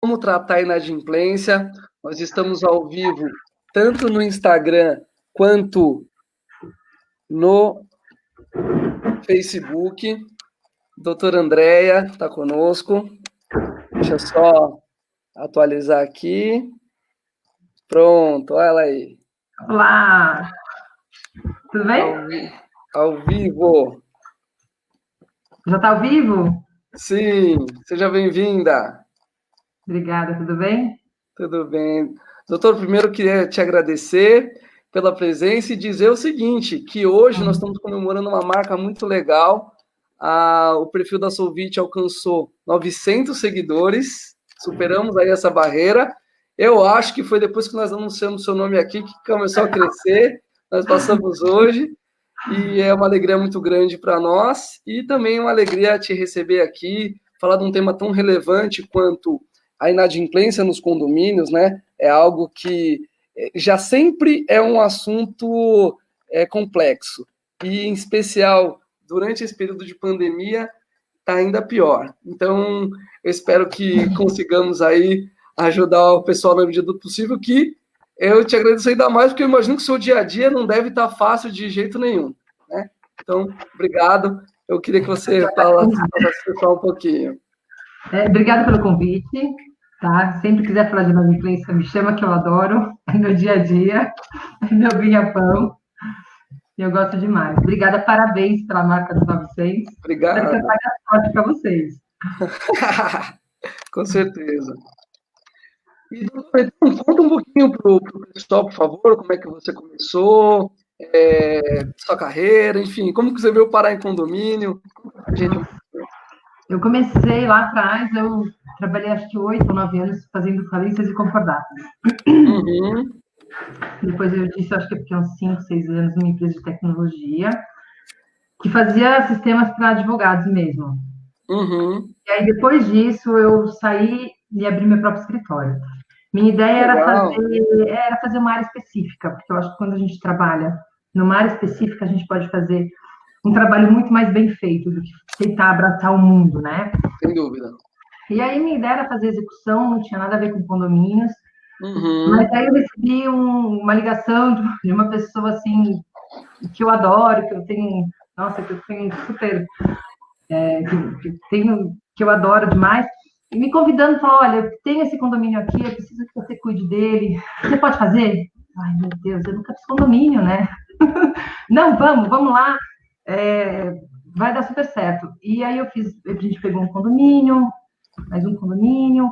Como tratar a inadimplência. Nós estamos ao vivo, tanto no Instagram quanto no Facebook. Doutora Andréia está conosco. Deixa eu só atualizar aqui. Pronto, olha ela aí. Olá! Tudo bem? Ao vivo. Já está ao vivo? Sim, seja bem-vinda. Obrigada, tudo bem? Tudo bem. Doutor, primeiro queria te agradecer pela presença e dizer o seguinte, que hoje nós estamos comemorando uma marca muito legal. O perfil da Solvit alcançou 900 seguidores, superamos aí essa barreira. Eu acho que foi depois que nós anunciamos seu nome aqui que começou a crescer. Nós passamos hoje e é uma alegria muito grande para nós e também uma alegria te receber aqui, falar de um tema tão relevante quanto a inadimplência nos condomínios, né? É algo que já sempre é um assunto complexo e, em especial, durante esse período de pandemia, está ainda pior. Então, eu espero que consigamos aí ajudar o pessoal na medida do possível, que eu te agradeço ainda mais, porque eu imagino que o seu dia a dia não deve estar fácil de jeito nenhum, né? Então, obrigado. Eu queria que você falasse pessoal um pouquinho. Obrigada pelo convite, tá? Sempre quiser falar de inadimplência, me chama que eu adoro. É meu dia a dia, é meu ganha-pão. Eu gosto demais. Obrigada, parabéns pela marca dos 900. Obrigado. Espero que eu traga sorte para vocês. Com certeza. E, então, conta um pouquinho para o pessoal, por favor, como é que você começou, sua carreira, enfim, como que você veio parar em condomínio? Eu comecei lá atrás, eu trabalhei acho que 8 ou 9 anos fazendo falências e concordatas. Uhum. Depois eu disse, acho que fiquei uns 5, 6 anos numa empresa de tecnologia, que fazia sistemas para advogados mesmo. Uhum. E aí, depois disso, eu saí e abri meu próprio escritório. Minha ideia era fazer uma área específica, porque eu acho que quando a gente trabalha numa área específica, a gente pode fazer um trabalho muito mais bem feito do que tentar abraçar o mundo, né? Sem dúvida. E aí, minha ideia era fazer execução, não tinha nada a ver com condomínios. Uhum. Mas aí eu recebi uma ligação de uma pessoa, assim, que eu adoro, que eu tenho... Nossa, que eu tenho super... que eu adoro demais, e me convidando, falou, olha, tem esse condomínio aqui, eu preciso que você cuide dele, você pode fazer? Ai, meu Deus, eu nunca fiz condomínio, né? Não, vamos lá, vai dar super certo. E aí a gente pegou um condomínio, mais um condomínio,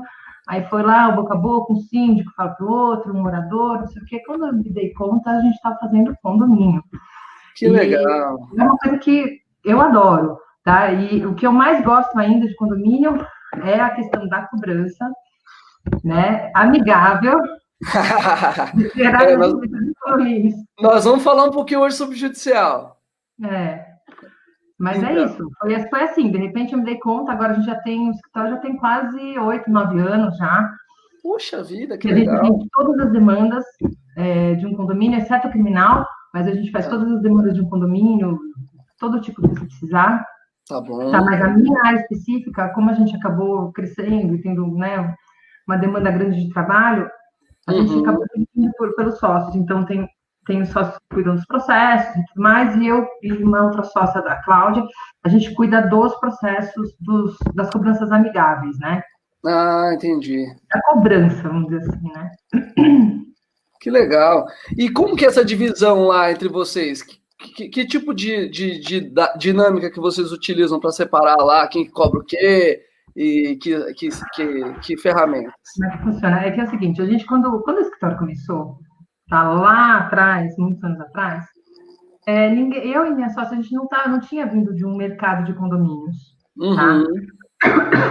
aí foi lá, o boca a boca, um síndico fala para o outro, um morador, não sei o quê. Quando eu me dei conta, a gente estava fazendo condomínio. Que legal. É uma coisa que eu adoro, tá? E o que eu mais gosto ainda de condomínio é a questão da cobrança, né? Amigável. Nós vamos falar um pouquinho hoje sobre o judicial. Mas então. É isso. Foi assim, de repente eu me dei conta, agora a gente já tem, o escritório já tem quase 8, 9 anos já. Puxa vida, que legal. A gente atende todas as demandas de um condomínio, exceto a criminal, mas a gente faz todas as demandas de um condomínio, todo tipo que você precisar. Tá bom. Tá, mas a minha área específica, como a gente acabou crescendo e tendo, né, uma demanda grande de trabalho, a gente acabou dividindo pelos sócios. Então, tem os sócios que cuidam dos processos e tudo mais, e eu e uma outra sócia da Cláudia, a gente cuida dos processos das cobranças amigáveis, né? Ah, entendi. A cobrança, vamos dizer assim, né? Que legal. E como que é essa divisão lá entre vocês? Que tipo de dinâmica que vocês utilizam para separar lá quem cobra o quê e que ferramentas? Como é que funciona? É que é o seguinte, a gente, quando o escritório começou, tá lá atrás, muitos anos atrás, eu e minha sócia, a gente não tinha vindo de um mercado de condomínios, tá?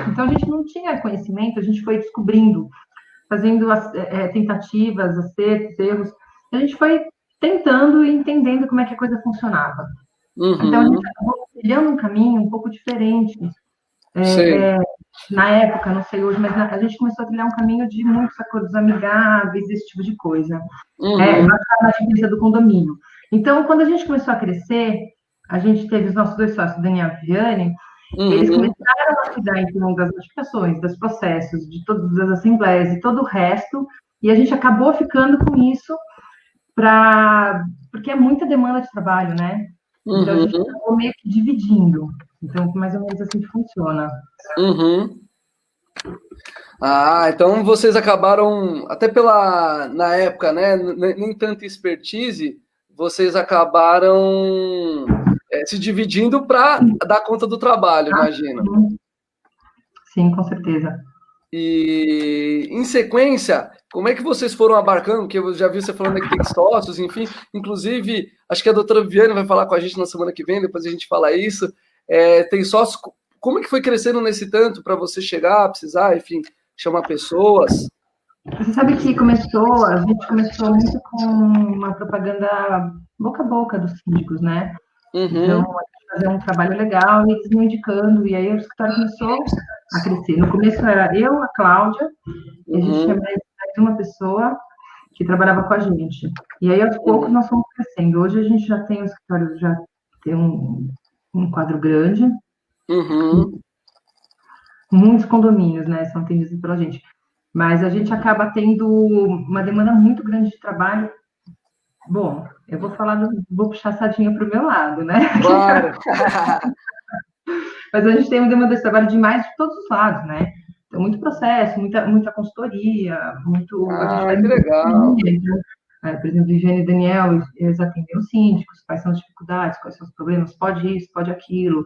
Então, a gente não tinha conhecimento, a gente foi descobrindo, fazendo tentativas, acertos, erros, a gente foi tentando e entendendo como é que a coisa funcionava. Então, a gente acabou trilhando um caminho um pouco diferente. Na época, não sei hoje, mas a gente começou a trilhar um caminho de muitos acordos amigáveis, esse tipo de coisa. Na divisa do condomínio. Então, quando a gente começou a crescer, a gente teve os nossos 2 sócios, Daniel e Viviane, Eles Uhum. começaram a cuidar, então, das notificações, dos processos, de todas as assembleias e todo o resto, e a gente acabou ficando com isso porque é muita demanda de trabalho, né? Então, a gente Uhum. acabou meio que dividindo. Então, mais ou menos assim que funciona. Uhum. Ah, então vocês acabaram, até na época, né, nem tanta expertise, vocês acabaram se dividindo para dar conta do trabalho, Ah, imagino. sim, com certeza. E em sequência, como é que vocês foram abarcando? Porque eu já vi você falando que tem sócios, enfim, inclusive, acho que a doutora Viane vai falar com a gente na semana que vem, depois a gente fala isso. Tem sócios, como é que foi crescendo nesse tanto para você chegar, precisar, enfim, chamar pessoas? Você sabe que a gente começou muito com uma propaganda boca a boca dos síndicos, né? Então, Uhum, a gente fazia um trabalho legal e eles me indicando, e aí o escritório começou a crescer. No começo era eu, a Cláudia, e a gente tinha uhum, mais uma pessoa que trabalhava com a gente. E aí, aos poucos, uhum, nós fomos crescendo. Hoje a gente já tem o escritório, já tem um quadro grande, uhum. muitos condomínios, né, são atendidos pela gente. Mas a gente acaba tendo uma demanda muito grande de trabalho. Bom, eu vou puxar a sardinha para o meu lado, né? Claro. Mas a gente tem uma demanda de trabalho demais de todos os lados, né? Então, muito processo, muita consultoria, a gente Ah, faz que muita legal. consultoria. Então, por exemplo, Viviane e Daniel, eles atendem os síndicos, quais são as dificuldades, quais são os problemas, pode isso, pode aquilo,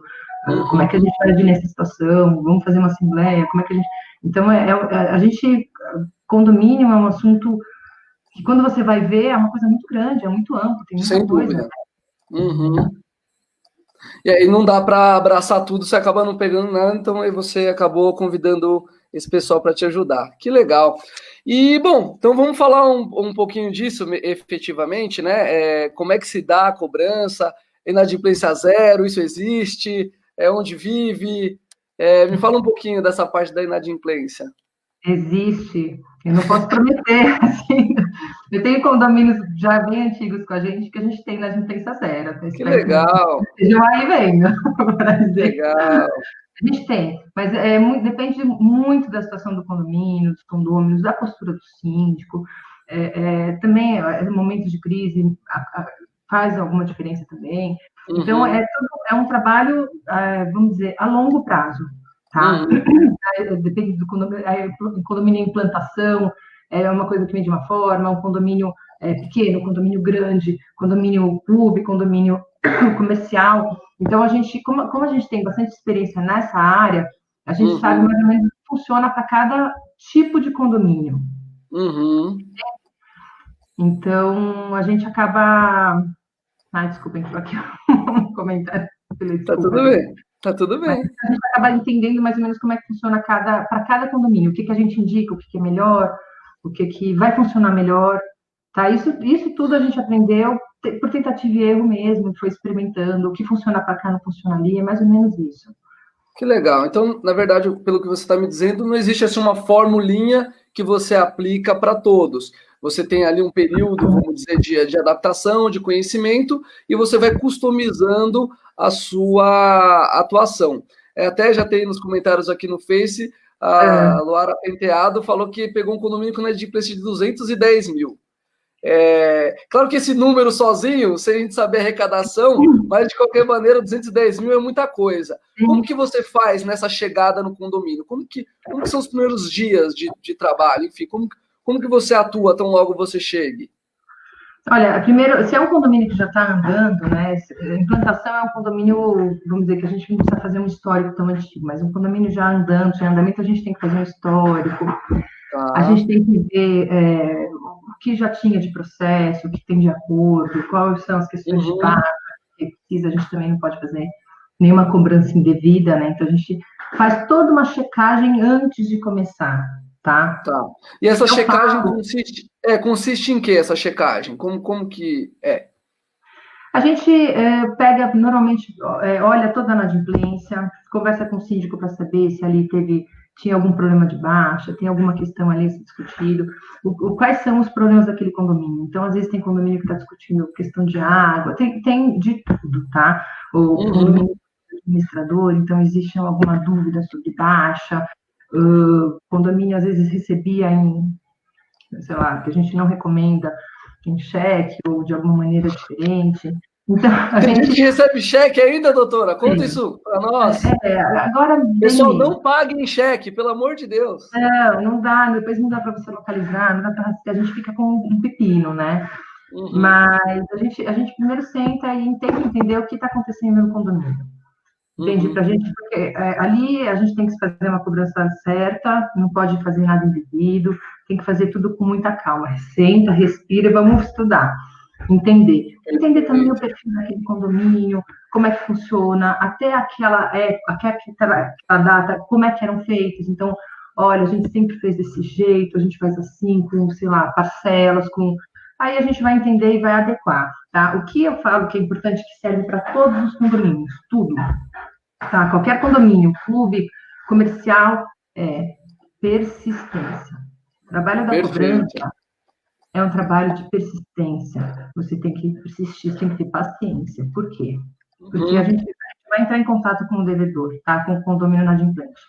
como é que a Uhum, gente vai agir nessa situação, vamos fazer uma assembleia, como é que a gente... Então, a gente, condomínio é um assunto que quando você vai ver é uma coisa muito grande, é muito amplo, tem muita sem coisa. dúvida. Uhum. E aí não dá para abraçar tudo, você acaba não pegando nada, então aí você acabou convidando esse pessoal para te ajudar. Que legal. E, bom, então vamos falar um pouquinho disso efetivamente, né? Como é que se dá a cobrança, inadimplência zero, isso existe? Onde vive? Me fala um pouquinho dessa parte da inadimplência. Existe. Eu não posso prometer, assim. Eu tenho condomínios já bem antigos com a gente que a gente tem inadimplência zero. Eu Que espero que não legal, seja aí venho para dizer. legal. A gente tem, mas depende muito da situação do condomínio, dos condôminos, da postura do síndico. Também, momentos de crise faz alguma diferença também. Então, Uhum, é um trabalho, vamos dizer, a longo prazo, tá? uhum, Depende do condomínio, condomínio em implantação, é uma coisa que vem de uma forma, um condomínio pequeno, condomínio grande, condomínio clube, condomínio comercial. Então, como a gente tem bastante experiência nessa área, a gente sabe uhum, mais ou menos o que funciona para cada tipo de condomínio. uhum. Então, a gente acaba... Ai, desculpa, entrou aqui um comentário. Tá Desculpa, tudo gente. bem, tá tudo Mas bem. a gente acaba entendendo mais ou menos como é que funciona para cada condomínio, o que, que a gente indica, o que, que é melhor, o que, que vai funcionar melhor. Tá? Isso tudo a gente aprendeu por tentativa e erro mesmo, foi experimentando, o que funciona para cá não funciona ali, é mais ou menos isso. Que legal. Então, na verdade, pelo que você está me dizendo, não existe assim uma formulinha que você aplica para todos. Você tem ali um período, vamos dizer, de adaptação, de conhecimento, e você vai customizando a sua atuação. Até já tem nos comentários aqui no Face, a É, Luara Penteado falou que pegou um condomínio com inadimplência de 210 mil. Claro que esse número sozinho, sem a gente saber a arrecadação, mas de qualquer maneira, 210 mil é muita coisa. Como que você faz nessa chegada no condomínio? Como que são os primeiros dias de trabalho? Enfim, como que você atua tão logo você chegue? olha, primeiro, se é um condomínio que já está andando, né? A implantação é um condomínio, vamos dizer que a gente não precisa fazer um histórico tão antigo, mas um condomínio já andando, já em andamento, a gente tem que fazer um histórico. A Tá. gente tem que ver o que já tinha de processo, o que tem de acordo, quais são as questões de Uhum, base, que precisa, a gente também não pode fazer nenhuma cobrança indevida, né? Então a gente faz toda uma checagem antes de começar, tá? tá. E essa Eu checagem falo, consiste em quê, essa checagem? Como que é? a gente pega, normalmente, olha toda a inadimplência, conversa com o síndico para saber se ali tinha algum problema de baixa, tem alguma questão ali a ser discutido, quais são os problemas daquele condomínio. Então, às vezes, tem condomínio que está discutindo questão de água, tem de tudo, tá? O Uhum, condomínio administrador, então existe alguma dúvida sobre taxa, condomínio às vezes recebia em, sei lá, que a gente não recomenda em cheque ou de alguma maneira diferente. Então, Tem gente que recebe cheque ainda, doutora? Conta isso para nós. Agora Pessoal, não pague em cheque, pelo amor de Deus. Não dá, depois não dá para você localizar, não dá para, a gente fica com um pepino, né? Uhum. Mas a gente primeiro senta e tem que entender o que está acontecendo no condomínio. Entende? Pra gente, porque ali a gente tem que fazer uma cobrança certa, não pode fazer nada indevido, tem que fazer tudo com muita calma. Senta, respira, vamos estudar, entender. Entender também o perfil daquele condomínio, como é que funciona, até aquela época, aquela data, como é que eram feitos. Então, olha, a gente sempre fez desse jeito, a gente faz assim, com, sei lá, parcelas, com... Aí a gente vai entender e vai adequar, tá? O que eu falo que é importante, que serve para todos os condomínios, tudo. Tá, qualquer condomínio, clube, comercial, é persistência. O trabalho da cobrança é um trabalho de persistência. Você tem que persistir, tem que ter paciência. Por quê? Porque a gente vai entrar em contato com o devedor, tá? Com o condomínio inadimplente.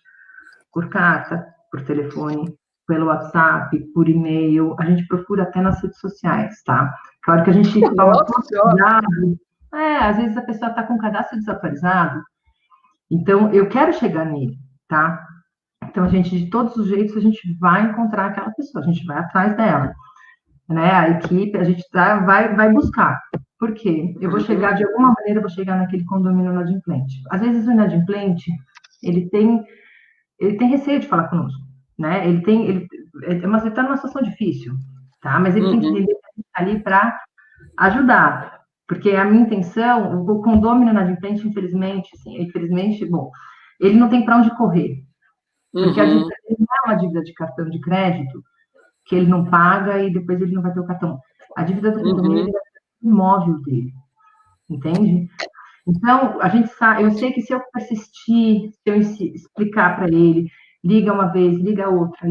Por carta, por telefone, pelo WhatsApp, por e-mail. A gente procura até nas redes sociais, tá? Claro que a gente toma cuidado. Às vezes a pessoa está com o cadastro desatualizado. Então, eu quero chegar nele, tá? Então, a gente, de todos os jeitos, a gente vai encontrar aquela pessoa, a gente vai atrás dela, né? A equipe, a gente vai buscar. Por quê? Eu vou chegar, de alguma maneira, eu vou chegar naquele condomínio inadimplente. Às vezes, o inadimplente, ele tem receio de falar conosco, né? Mas ele está numa situação difícil, tá? Mas ele tem que entender que a gente está ali para ajudar. Porque a minha intenção, o condomínio inadimplente, infelizmente, bom, ele não tem para onde correr. Porque a dívida dele não é uma dívida de cartão de crédito, que ele não paga e depois ele não vai ter o cartão. A dívida do condomínio é o imóvel dele. Entende? Então, a gente sabe, eu sei que se eu persistir, se eu explicar para ele, liga uma vez, liga outra,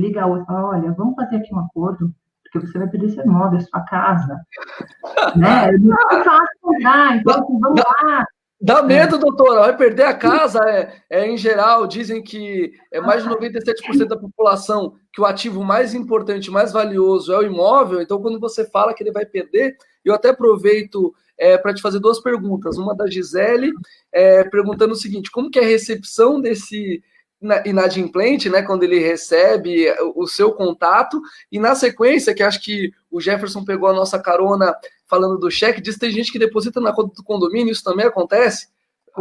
olha, vamos fazer aqui um acordo, porque você vai perder seu imóvel, sua casa. Né? Não é fácil comprar, então assim, vamos lá. Dá medo, doutora, vai perder a casa, em geral, dizem que é mais de 97% da população que o ativo mais importante, mais valioso é o imóvel, então quando você fala que ele vai perder, eu até aproveito para te fazer duas perguntas, uma da Gisele, perguntando o seguinte, como que é a recepção desse inadimplente, né, quando ele recebe o seu contato, e na sequência, que acho que o Jefferson pegou a nossa carona falando do cheque, diz que tem gente que deposita na conta do condomínio, isso também acontece?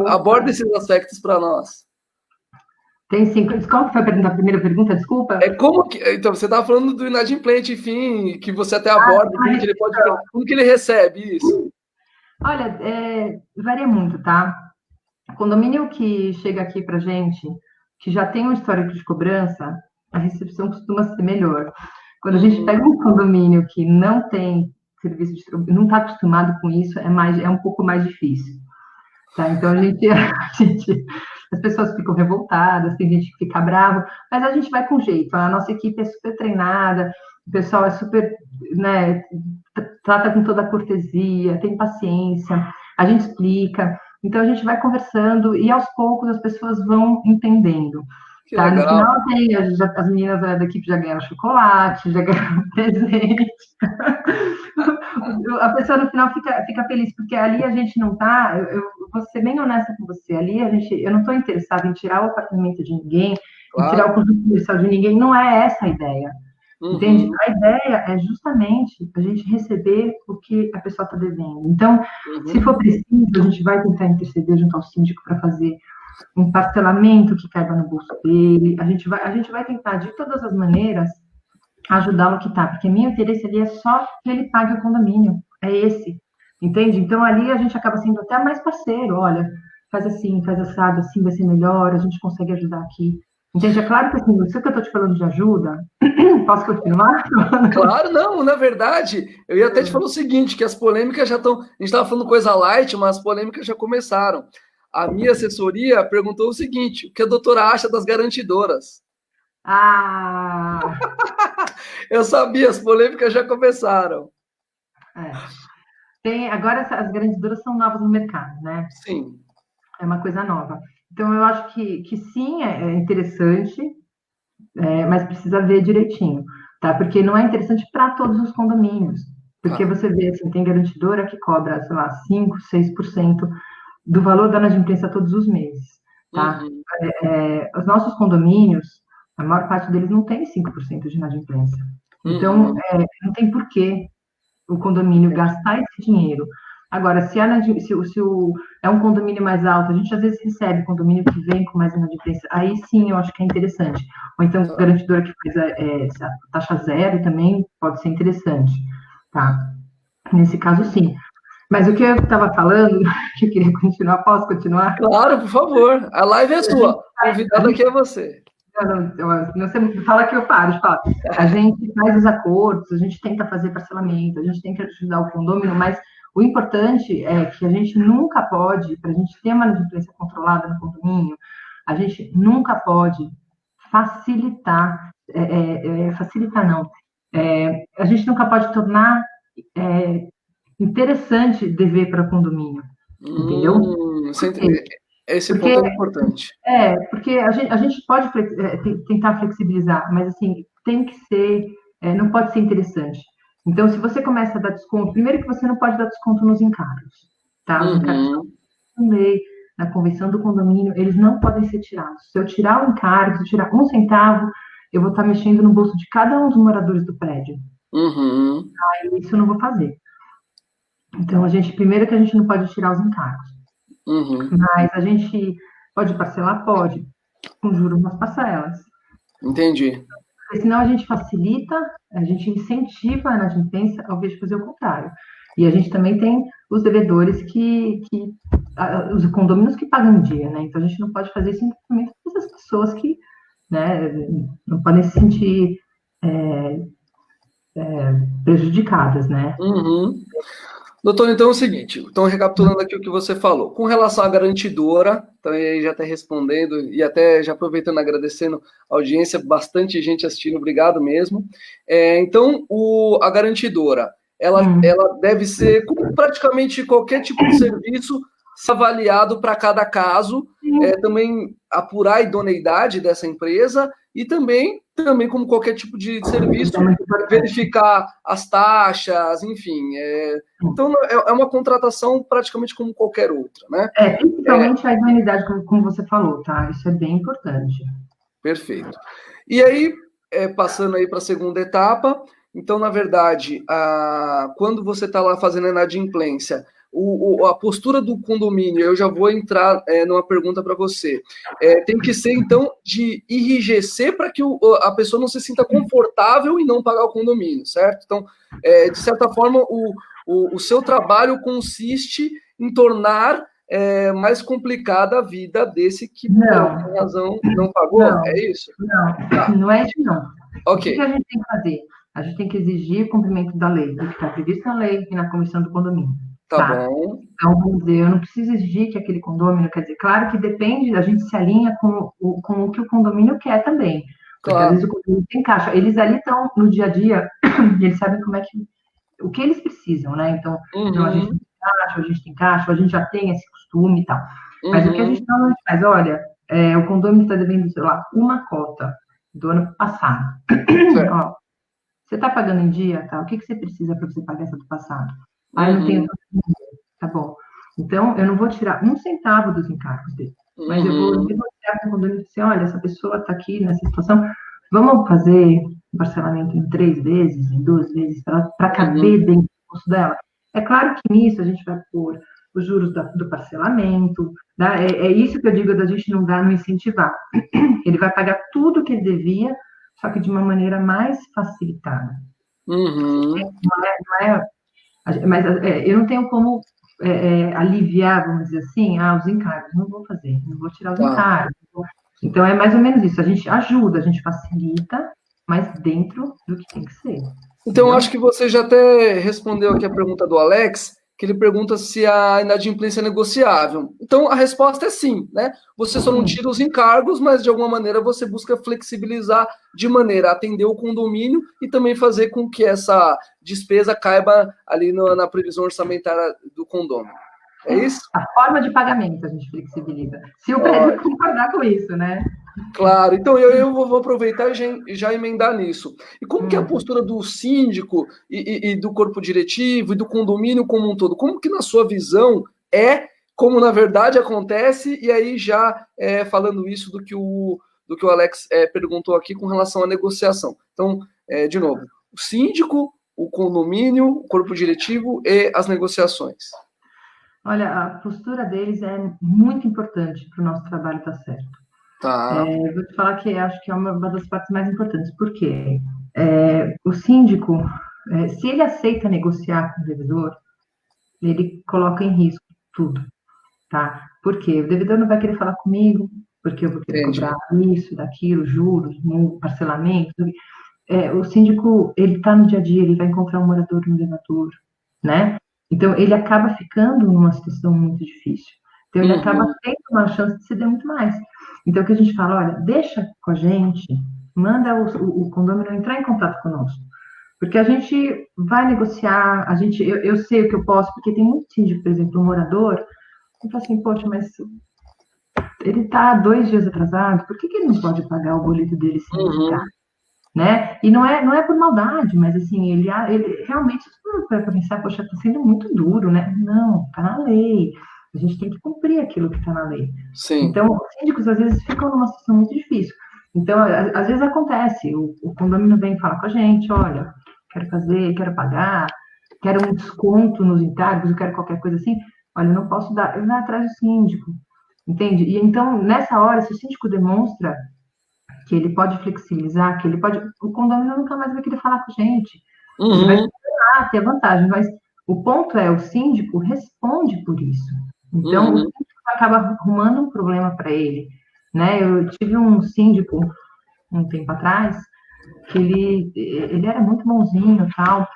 Aborda esses aspectos para nós. Tem sim. Qual que foi a primeira pergunta? Desculpa. Então, você estava falando do inadimplente, enfim, que você até aborda, que ele pode, como que ele recebe isso? Olha, varia muito, tá? Condomínio que chega aqui para gente, que já tem um histórico de cobrança, a recepção costuma ser melhor. Quando a gente pega um condomínio que não tem serviço de não está acostumado com isso, é um pouco mais difícil. Tá? Então, as pessoas ficam revoltadas, tem gente que fica bravo, mas a gente vai com jeito. A nossa equipe é super treinada, o pessoal é super, né, trata com toda a cortesia, tem paciência, a gente explica. Então, a gente vai conversando e, aos poucos, as pessoas vão entendendo. Tá? No final, as meninas da equipe já ganharam chocolate, já ganharam presente. A pessoa, no final, fica feliz, porque ali a gente não tá... Eu vou ser bem honesta com você. Ali, eu não estou interessada em tirar o apartamento de ninguém, em tirar o conjunto comercial de ninguém. Não é essa a ideia. Entende? A ideia é justamente a gente receber o que a pessoa está devendo. Então, se for preciso, a gente vai tentar interceder junto ao síndico para fazer um parcelamento que caiba no bolso dele. A gente vai tentar, de todas as maneiras, ajudá-lo a quitar, porque meu interesse ali é só que ele pague o condomínio. É esse. Entende? Então, ali a gente acaba sendo até mais parceiro. Olha, faz assim, faz assado, assim vai ser melhor, a gente consegue ajudar aqui. Entende? É claro que assim, se eu estou te falando de ajuda, posso continuar? Claro, não, na verdade, eu ia até te falar o seguinte, que as polêmicas já estão, a gente estava falando coisa light, mas as polêmicas já começaram. A minha assessoria perguntou o seguinte, o que a doutora acha das garantidoras? Eu sabia, as polêmicas já começaram. Agora as garantidoras são novas no mercado, né? Sim. É uma coisa nova. Então, eu acho que sim, é interessante, mas precisa ver direitinho, tá? Porque não é interessante para todos os condomínios. Porque Tá. você vê, assim, tem garantidora que cobra, sei lá, 5, 6% do valor da inadimplência todos os meses, tá? Uhum. Os nossos condomínios, a maior parte deles não tem 5% de inadimplência. Então, Uhum. não tem porquê o condomínio gastar esse dinheiro. Agora, é um condomínio mais alto, a gente às vezes recebe condomínio que vem com mais inadimplência, aí sim eu acho que é interessante. Ou então, Tá. garantidora que faz a taxa zero também pode ser interessante, tá? Nesse caso, sim. Mas o que eu estava falando, que eu queria continuar, posso continuar? Claro, por favor. A live é A gente, sua. Convidado aqui é você. não, você fala que eu paro, de fato. A gente faz os acordos, a gente tenta fazer parcelamento, a gente tenta ajudar o condomínio, mas o importante é que a gente nunca pode, para a gente ter uma inadimplência controlada no condomínio, a gente nunca pode facilitar, facilitar não, a gente nunca pode tornar interessante dever para o condomínio, entendeu? Por quê? Esse Porque ponto é importante. porque a gente pode tentar flexibilizar, mas assim, tem que ser, não pode ser interessante. Então, se você começa a dar desconto, primeiro que você não pode dar desconto nos encargos, tá? Os encargos estão Uhum. no lei, na convenção do condomínio, eles não podem ser tirados. Se eu tirar o encargo, se eu tirar um centavo, eu vou estar mexendo no bolso de cada um dos moradores do prédio. Uhum. E isso eu não vou fazer. Então, primeiro que a gente não pode tirar os encargos, Uhum. mas a gente pode parcelar? Pode, com juros nas parcelas. Entendi. Porque senão a gente facilita, a gente incentiva a inadimplência ao invés de fazer o contrário. E a gente também tem os devedores os condôminos que pagam em dia, né? Então a gente não pode fazer isso também com essas pessoas que, né, não podem se sentir prejudicadas, né? Uhum. Doutor, então é o seguinte, então recapitulando aqui o que você falou, com relação à garantidora, então aí já está respondendo e até já aproveitando agradecendo a audiência, bastante gente assistindo, obrigado mesmo. Então, a garantidora, ela deve ser, como praticamente qualquer tipo de serviço, ser avaliado para cada caso, também apurar a idoneidade dessa empresa e também como qualquer tipo de Isso é serviço, muito importante. verificar as taxas, enfim, então, é uma contratação praticamente como qualquer outra, né? Principalmente a idoneidade, como você falou, tá? Isso é bem importante. Perfeito. E aí, passando aí para a segunda etapa, então, na verdade, quando você está lá fazendo a inadimplência, a postura do condomínio, eu já vou entrar numa pergunta para você. Tem que ser, então, de enrijecer para que a pessoa não se sinta confortável em não pagar o condomínio, certo? Então, de certa forma, o seu trabalho consiste em tornar mais complicada a vida desse que, por Não, alguma razão, não pagou? não, É isso? não, Tá, não é isso não. O ok, que a gente tem que fazer? A gente tem que exigir o cumprimento da lei, do que está previsto na lei e na comissão do condomínio, tá tá? bom, Então, vamos dizer, eu não preciso exigir que aquele condomínio, quer dizer, claro que depende, a gente se alinha com o que o condomínio quer também, porque às vezes claro. o condomínio tem caixa, eles ali estão no dia a dia, eles sabem o que eles precisam, né? Então, não, a gente não Uhum, tem caixa, a gente tem caixa, a gente já tem esse costume e tal. Mas o que a gente uhum, normalmente faz, olha, o condomínio está devendo, sei lá, uma cota do ano passado. certo. Ó, você está pagando em dia, tá? O que você precisa para você pagar essa do passado? Ah, eu não tenho Uhum, tanto dinheiro. Tá bom. Então, eu não vou tirar um centavo dos encargos dele, mas eu vou uhum, negociar com o condomínio e dizer, olha, essa pessoa está aqui nessa situação, vamos fazer parcelamento em 3 vezes, em 2 vezes, para uhum, caber dentro do custo dela. É claro que nisso a gente vai pôr os juros do parcelamento, né? É isso que eu digo da gente não incentivar. Ele vai pagar tudo que ele devia, só que de uma maneira mais facilitada. uhum, Mas eu não tenho como aliviar, vamos dizer assim, os encargos. Não vou fazer, não vou tirar os tá. encargos. Então, é mais ou menos isso. A gente ajuda, a gente facilita, mas dentro do que tem que ser. Então, eu Entendeu? acho que você já até respondeu aqui a pergunta do Alex, que ele pergunta se a inadimplência é negociável. Então, a resposta é sim, né? Você só não Sim, tira os encargos, mas de alguma maneira você busca flexibilizar de maneira a atender o condomínio e também fazer com que essa despesa caiba ali na previsão orçamentária do condomínio. É isso? A forma de pagamento a gente flexibiliza. Se o prédio concordar com isso, né? Claro, então eu vou aproveitar e já emendar nisso. E como que é a postura do síndico e do corpo diretivo e do condomínio como um todo? Como que na sua visão como na verdade acontece, e aí já falando isso do que o Alex perguntou aqui com relação à negociação. Então, de novo, o síndico, o condomínio, o corpo diretivo e as negociações. Olha, a postura deles é muito importante para o nosso trabalho estar certo. Tá. Vou te falar que acho que é uma das partes mais importantes. Por quê? O síndico, se ele aceita negociar com o devedor, ele coloca em risco tudo, tá? Por quê? O devedor não vai querer falar comigo, porque eu vou querer cobrar isso, daquilo, juros, parcelamento. O síndico, ele está no dia a dia, ele vai encontrar um morador no elevador, né? Então, ele acaba ficando numa situação muito difícil. Então, ele acaba tendo uma chance de se dar muito mais. Então, o que a gente fala, olha, deixa com a gente, manda o condomínio entrar em contato conosco. Porque a gente vai negociar, eu sei o que eu posso, porque tem muito síndico, por exemplo, um morador, que fala assim, poxa, mas ele está 2 dias atrasado, por que ele não pode pagar o boleto dele sem ligar? Né? E não é por maldade, mas assim, ele realmente para pensar, poxa, está sendo muito duro, né? Não, está na lei. A gente tem que cumprir aquilo que está na lei. Sim. Então, os síndicos às vezes ficam numa situação muito difícil. Então, às vezes acontece, o condomínio vem falar com a gente, olha, quero pagar, quero um desconto nos encargos, eu quero qualquer coisa assim. Olha, eu não posso dar, eu vou atrás do síndico, entende? E então, nessa hora, se o síndico demonstra que ele pode flexibilizar, o condomínio nunca mais vai querer falar com a gente. Ele vai ter vantagem, mas o ponto o síndico responde por isso. Então, o síndico acaba arrumando um problema para ele, né? Eu tive um síndico um tempo atrás que ele era muito bonzinho e tal,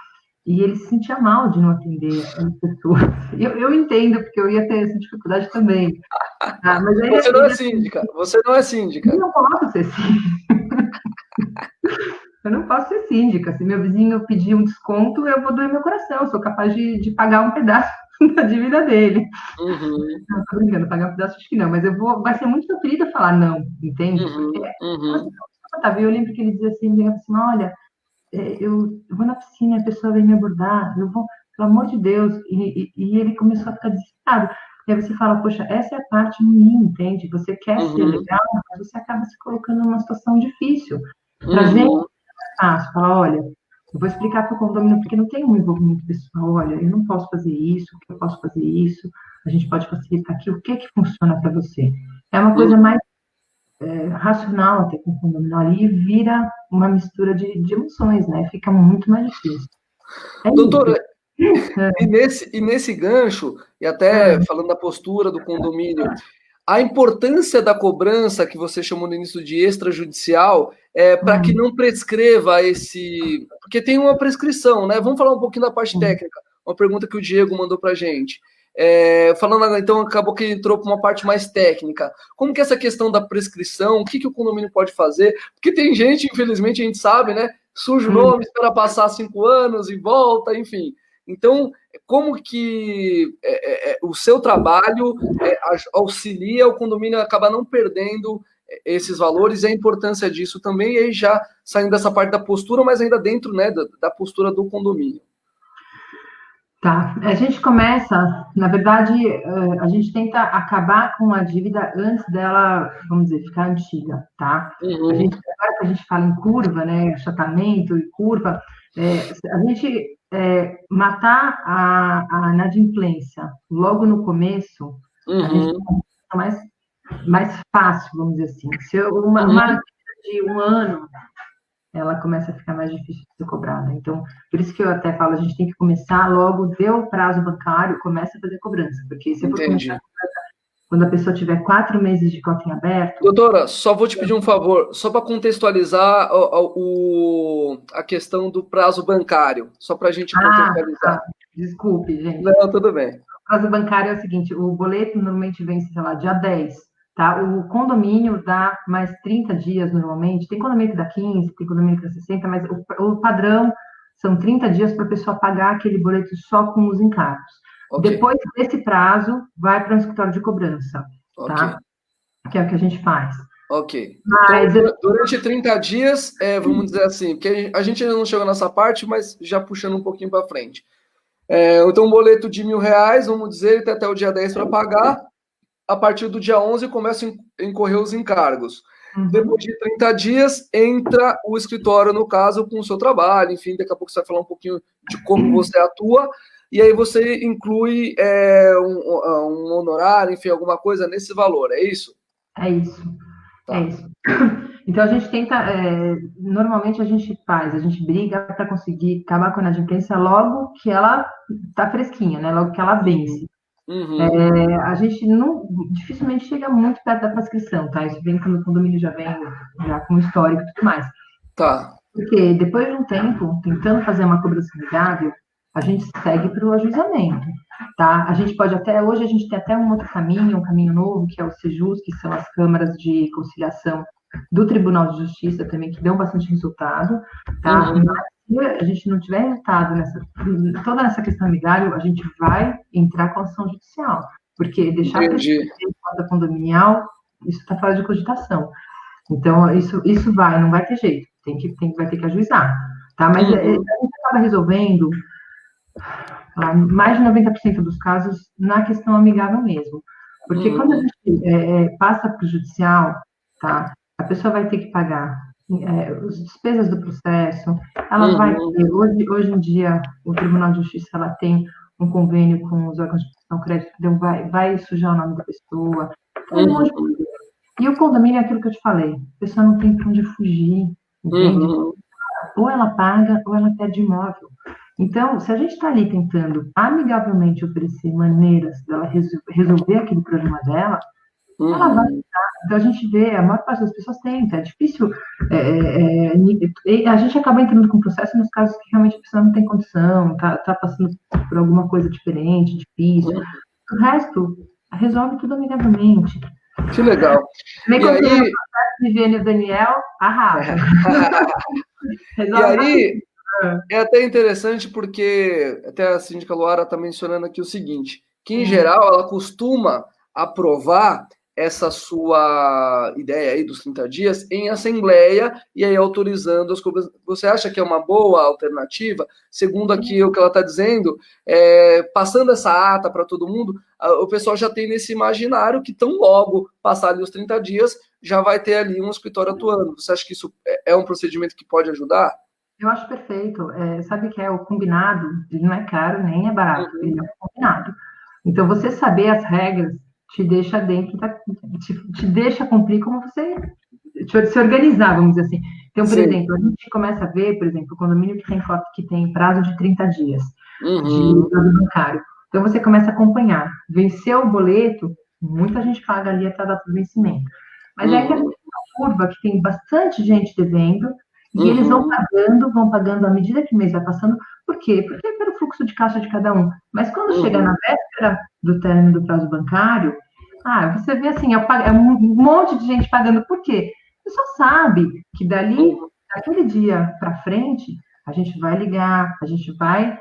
e ele se sentia mal de não atender as pessoas. Eu entendo, porque eu ia ter essa dificuldade também. Mas você não é síndica, você não é síndica. Eu não posso ser síndica. Eu não posso ser síndica. Se meu vizinho pedir um desconto, eu vou doer meu coração. Eu sou capaz de pagar um pedaço da dívida dele. Não, tô brincando, pagar um pedaço acho que não, mas vai ser muito meu querido falar não, entende? Porque eu lembro que ele dizia assim, olha, eu vou na piscina, a pessoa vem me abordar, eu vou, pelo amor de Deus, e ele começou a ficar desesperado. E aí você fala, poxa, essa é a parte ruim, entende? Você quer ser legal, mas você acaba se colocando numa situação difícil. Pra gente é fácil, falar, olha, eu vou explicar para o condomínio, porque não tem um envolvimento pessoal, olha, eu não posso fazer isso, eu posso fazer isso, a gente pode facilitar aqui, o que funciona para você? É uma coisa mais racional até com o condomínio ali, vira uma mistura de emoções, né? Fica muito mais difícil. Doutora, e nesse gancho, e até falando da postura do condomínio, a importância da cobrança que você chamou no início de extrajudicial para que não prescreva esse... Porque tem uma prescrição, né? Vamos falar um pouquinho da parte técnica. Uma pergunta que o Diego mandou para a gente. Falando, então, acabou que entrou para uma parte mais técnica. Como que é essa questão da prescrição? O que o condomínio pode fazer? Porque tem gente, infelizmente, a gente sabe, né? Surge o nome, espera passar 5 anos e volta, enfim. Então, como que o seu trabalho auxilia o condomínio a acabar não perdendo esses valores e a importância disso também, e aí já saindo dessa parte da postura, mas ainda dentro, né, da postura do condomínio. Tá, a gente começa, na verdade, a gente tenta acabar com a dívida antes dela, vamos dizer, ficar antiga, tá? Agora que a gente fala em curva, né, achatamento e curva, a gente matar a inadimplência logo no começo, a gente tem mais fácil, vamos dizer assim. Se uma dívida de 1 ano, ela começa a ficar mais difícil de ser cobrada. Então, por isso que eu até falo, a gente tem que começar logo, deu o prazo bancário, começa a fazer cobrança, porque se for começar quando a pessoa tiver 4 meses de cota em aberto... Doutora, só vou te pedir um favor, só para contextualizar a questão do prazo bancário, só para a gente contextualizar. Desculpe, gente. Não, tudo bem. O prazo bancário é o seguinte, o boleto normalmente vence, sei lá, dia 10, tá? O condomínio dá mais 30 dias normalmente, tem condomínio que dá 15, tem condomínio que dá 60, mas o padrão são 30 dias para a pessoa pagar aquele boleto só com os encargos. Okay. Depois desse prazo, vai para um escritório de cobrança, tá? Que é o que a gente faz. Ok. Mas, então, durante 30 dias, vamos dizer assim, porque a gente ainda não chegou nessa parte, mas já puxando um pouquinho para frente. Então, um boleto de R$1.000, vamos dizer, tem até o dia 10 para pagar. A partir do dia 11 começam a incorrer os encargos. Depois de 30 dias, entra o escritório, no caso, com o seu trabalho, enfim, daqui a pouco você vai falar um pouquinho de como você atua, e aí você inclui um honorário, enfim, alguma coisa nesse valor, é isso? É isso. Tá. É isso. Então, a gente tenta, normalmente a gente briga para conseguir acabar com a inadimplência logo que ela está fresquinha, né? Logo que ela vence. A gente dificilmente chega muito perto da prescrição, tá? Isso vem quando o condomínio já vem já com histórico e tudo mais. Tá. Porque depois de um tempo, tentando fazer uma cobrança amigável, a gente segue para o ajuizamento, tá? A gente pode hoje a gente tem até um outro caminho, um caminho novo, que é o SEJUS, que são as câmaras de conciliação do Tribunal de Justiça também, que dão bastante resultado, tá? Mas se a gente não tiver resultado toda essa questão amigável, a gente vai entrar com ação judicial, porque deixar para condominial, isso está fora de cogitação. Então, isso não vai ter jeito, vai ter que ajuizar, tá? Mas a gente acaba resolvendo mais de 90% dos casos na questão amigável mesmo. Porque quando a gente passa para o judicial, tá? A pessoa vai ter que pagar as despesas do processo, ela vai ter, hoje em dia, o Tribunal de Justiça, ela tem um convênio com os órgãos de proteção crédito, então vai sujar o nome da pessoa, e o condomínio é aquilo que eu te falei, a pessoa não tem para onde fugir, entende? Ou ela paga, ou ela perde imóvel. Então, se a gente está ali tentando amigavelmente oferecer maneiras dela resolver aquele problema dela, ela vai tentar. Então, a gente vê, a maior parte das pessoas tenta. É difícil. A gente acaba entrando com o processo nos casos que realmente a pessoa não tem condição, está passando por alguma coisa diferente, difícil. O resto, resolve tudo amigavelmente. Que legal. Nem quando você vê o processo de Viviane e o Daniel, arrasa. E aí, é até interessante porque até a síndica Luara está mencionando aqui o seguinte, que em geral ela costuma aprovar essa sua ideia aí dos 30 dias em assembleia e aí autorizando as cobranças. Você acha que é uma boa alternativa? Segundo aqui o que ela está dizendo, passando essa ata para todo mundo, o pessoal já tem nesse imaginário que tão logo passar ali os 30 dias, já vai ter ali um escritório atuando. Você acha que isso é um procedimento que pode ajudar? Eu acho perfeito. Sabe que o combinado, ele não é caro nem é barato, ele é um combinado. Então, você saber as regras te deixa dentro, te deixa cumprir como você se organizar, vamos dizer assim. Então, por exemplo, a gente começa a ver, por exemplo, o condomínio que tem prazo de 30 dias de prazo bancário. Então, você começa a acompanhar. Venceu o boleto, muita gente paga ali até a data do vencimento. Mas é que a gente tem uma curva que tem bastante gente devendo, e eles vão pagando à medida que o mês vai passando. Por quê? Porque é pelo fluxo de caixa de cada um. Mas quando chega na véspera do término do prazo bancário, você vê assim, é um monte de gente pagando. Por quê? Você só sabe que daquele dia para frente, a gente vai ligar, a gente vai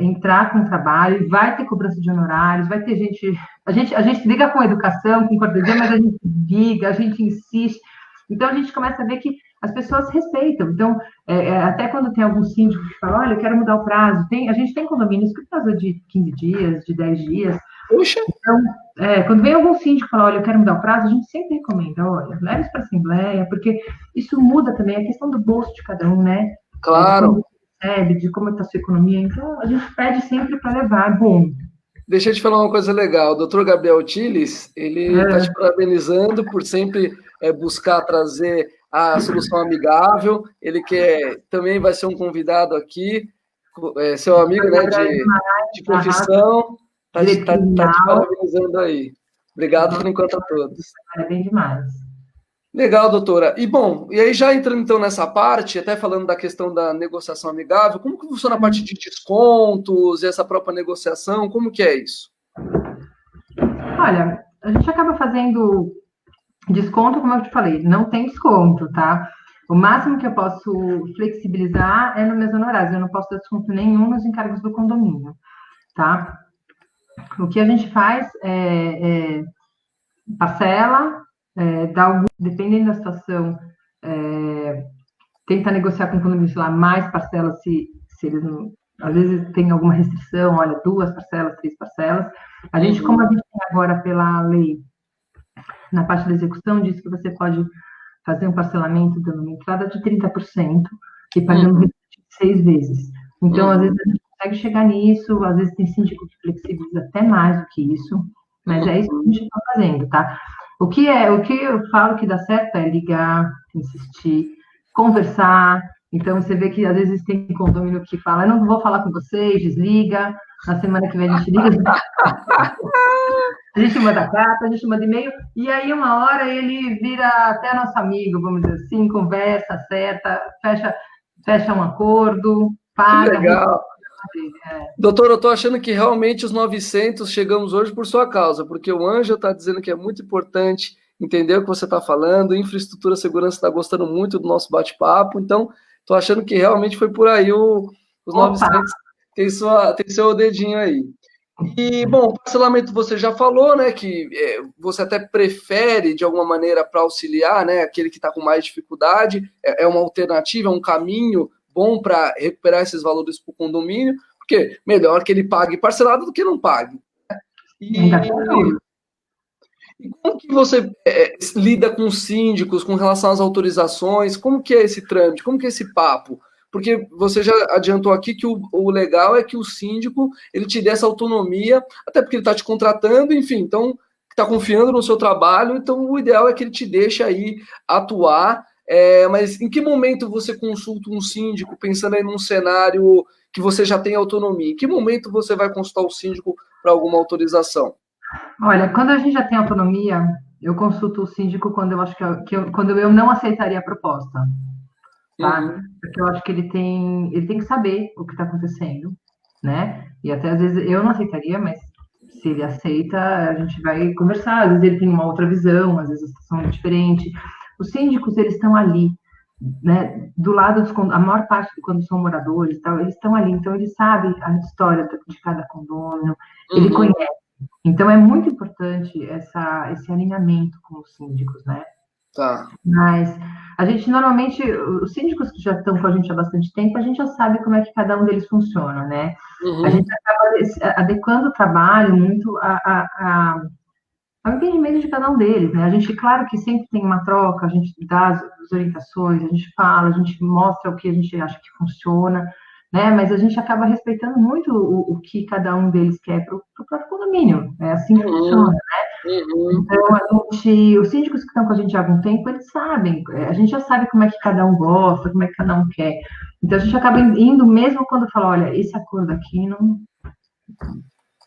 entrar com o trabalho, vai ter cobrança de honorários, vai ter gente... A gente liga com educação, com cortesia, mas a gente liga, a gente insiste. Então, a gente começa a ver que as pessoas respeitam. Então, até quando tem algum síndico que fala, olha, eu quero mudar o prazo. A gente tem condomínios que prazo de 15 dias, de 10 dias. Puxa! Então, quando vem algum síndico e fala, olha, eu quero mudar o prazo, a gente sempre recomenda, olha, leve isso para a Assembleia, porque isso muda também a questão do bolso de cada um, né? Claro. De como você recebe, de como está a sua economia. Então, a gente pede sempre para levar. Bom. Deixa eu te falar uma coisa legal. O Dr. Gabriel Tiles, ele está te parabenizando por sempre buscar trazer a solução amigável. Ele também vai ser um convidado aqui, seu amigo, né, de profissão. Está te parabenizando aí. Obrigado por enquanto a todos. Parabéns demais. Legal, doutora. E aí já entrando então nessa parte, até falando da questão da negociação amigável, como que funciona a parte de descontos e essa própria negociação? Como que é isso? Olha, a gente acaba fazendo desconto, como eu te falei, não tem desconto, tá? O máximo que eu posso flexibilizar é nos meus honorários. Eu não posso dar desconto nenhum nos encargos do condomínio, tá? O que a gente faz parcela, dependendo da situação, tenta negociar com o condomínio lá mais parcelas se eles não, às vezes tem alguma restrição, olha, 2 parcelas, 3 parcelas. A gente, como a gente tem agora pela lei, na parte da execução, diz que você pode fazer um parcelamento dando uma entrada de 30% e pagando 6 vezes. Então, às vezes, a gente consegue chegar nisso, às vezes tem síndico que flexibiliza até mais do que isso, mas é isso que a gente está fazendo, tá? O que eu falo que dá certo é ligar, insistir, conversar. Então, você vê que às vezes tem condomínio que fala, eu não vou falar com vocês, desliga, na semana que vem a gente liga. A gente manda carta, a gente manda e-mail, e aí uma hora ele vira até nosso amigo, vamos dizer assim, conversa, acerta, fecha um acordo, paga. Que legal. Doutor, eu estou achando que realmente os 900 chegamos hoje por sua causa, porque o Ângelo está dizendo que é muito importante entender o que você está falando, infraestrutura, segurança está gostando muito do nosso bate-papo, então estou achando que realmente foi por aí os 900, tem seu dedinho aí. E, bom, parcelamento você já falou, né, que você até prefere, de alguma maneira, para auxiliar, né, aquele que está com mais dificuldade, é uma alternativa, é um caminho bom para recuperar esses valores para o condomínio, porque melhor que ele pague parcelado do que não pague. E como que você lida com síndicos com relação às autorizações? Como que é esse trâmite? Como que é esse papo? Porque você já adiantou aqui que o legal é que o síndico ele te dê essa autonomia, até porque ele está te contratando, enfim, então está confiando no seu trabalho, então o ideal é que ele te deixe aí atuar. Mas em que momento você consulta um síndico, pensando aí num cenário que você já tem autonomia? Em que momento você vai consultar o síndico para alguma autorização? Olha, quando a gente já tem autonomia, eu consulto o síndico quando eu acho quando eu não aceitaria a proposta, tá? Porque eu acho que ele tem que saber o que está acontecendo, né? E até às vezes eu não aceitaria, mas se ele aceita, a gente vai conversar. Às vezes ele tem uma outra visão, às vezes a situação é diferente. Os síndicos, eles estão ali, né? Do lado a maior parte quando são moradores, tal, eles estão ali, então eles sabem a história de cada condomínio, ele conhece. Então, é muito importante esse alinhamento com os síndicos, né? Tá. Mas a gente, normalmente, os síndicos que já estão com a gente há bastante tempo, a gente já sabe como é que cada um deles funciona, né? A gente acaba adequando o trabalho muito ao entendimento de cada um deles, né? A gente, claro que sempre tem uma troca, a gente dá as orientações, a gente fala, a gente mostra o que a gente acha que funciona, né? Mas a gente acaba respeitando muito o que cada um deles quer para o próprio condomínio. É assim que funciona, né? Então, os síndicos que estão com a gente há algum tempo, eles sabem, a gente já sabe como é que cada um gosta, como é que cada um quer. Então, a gente acaba indo mesmo quando fala, olha, esse acordo aqui não...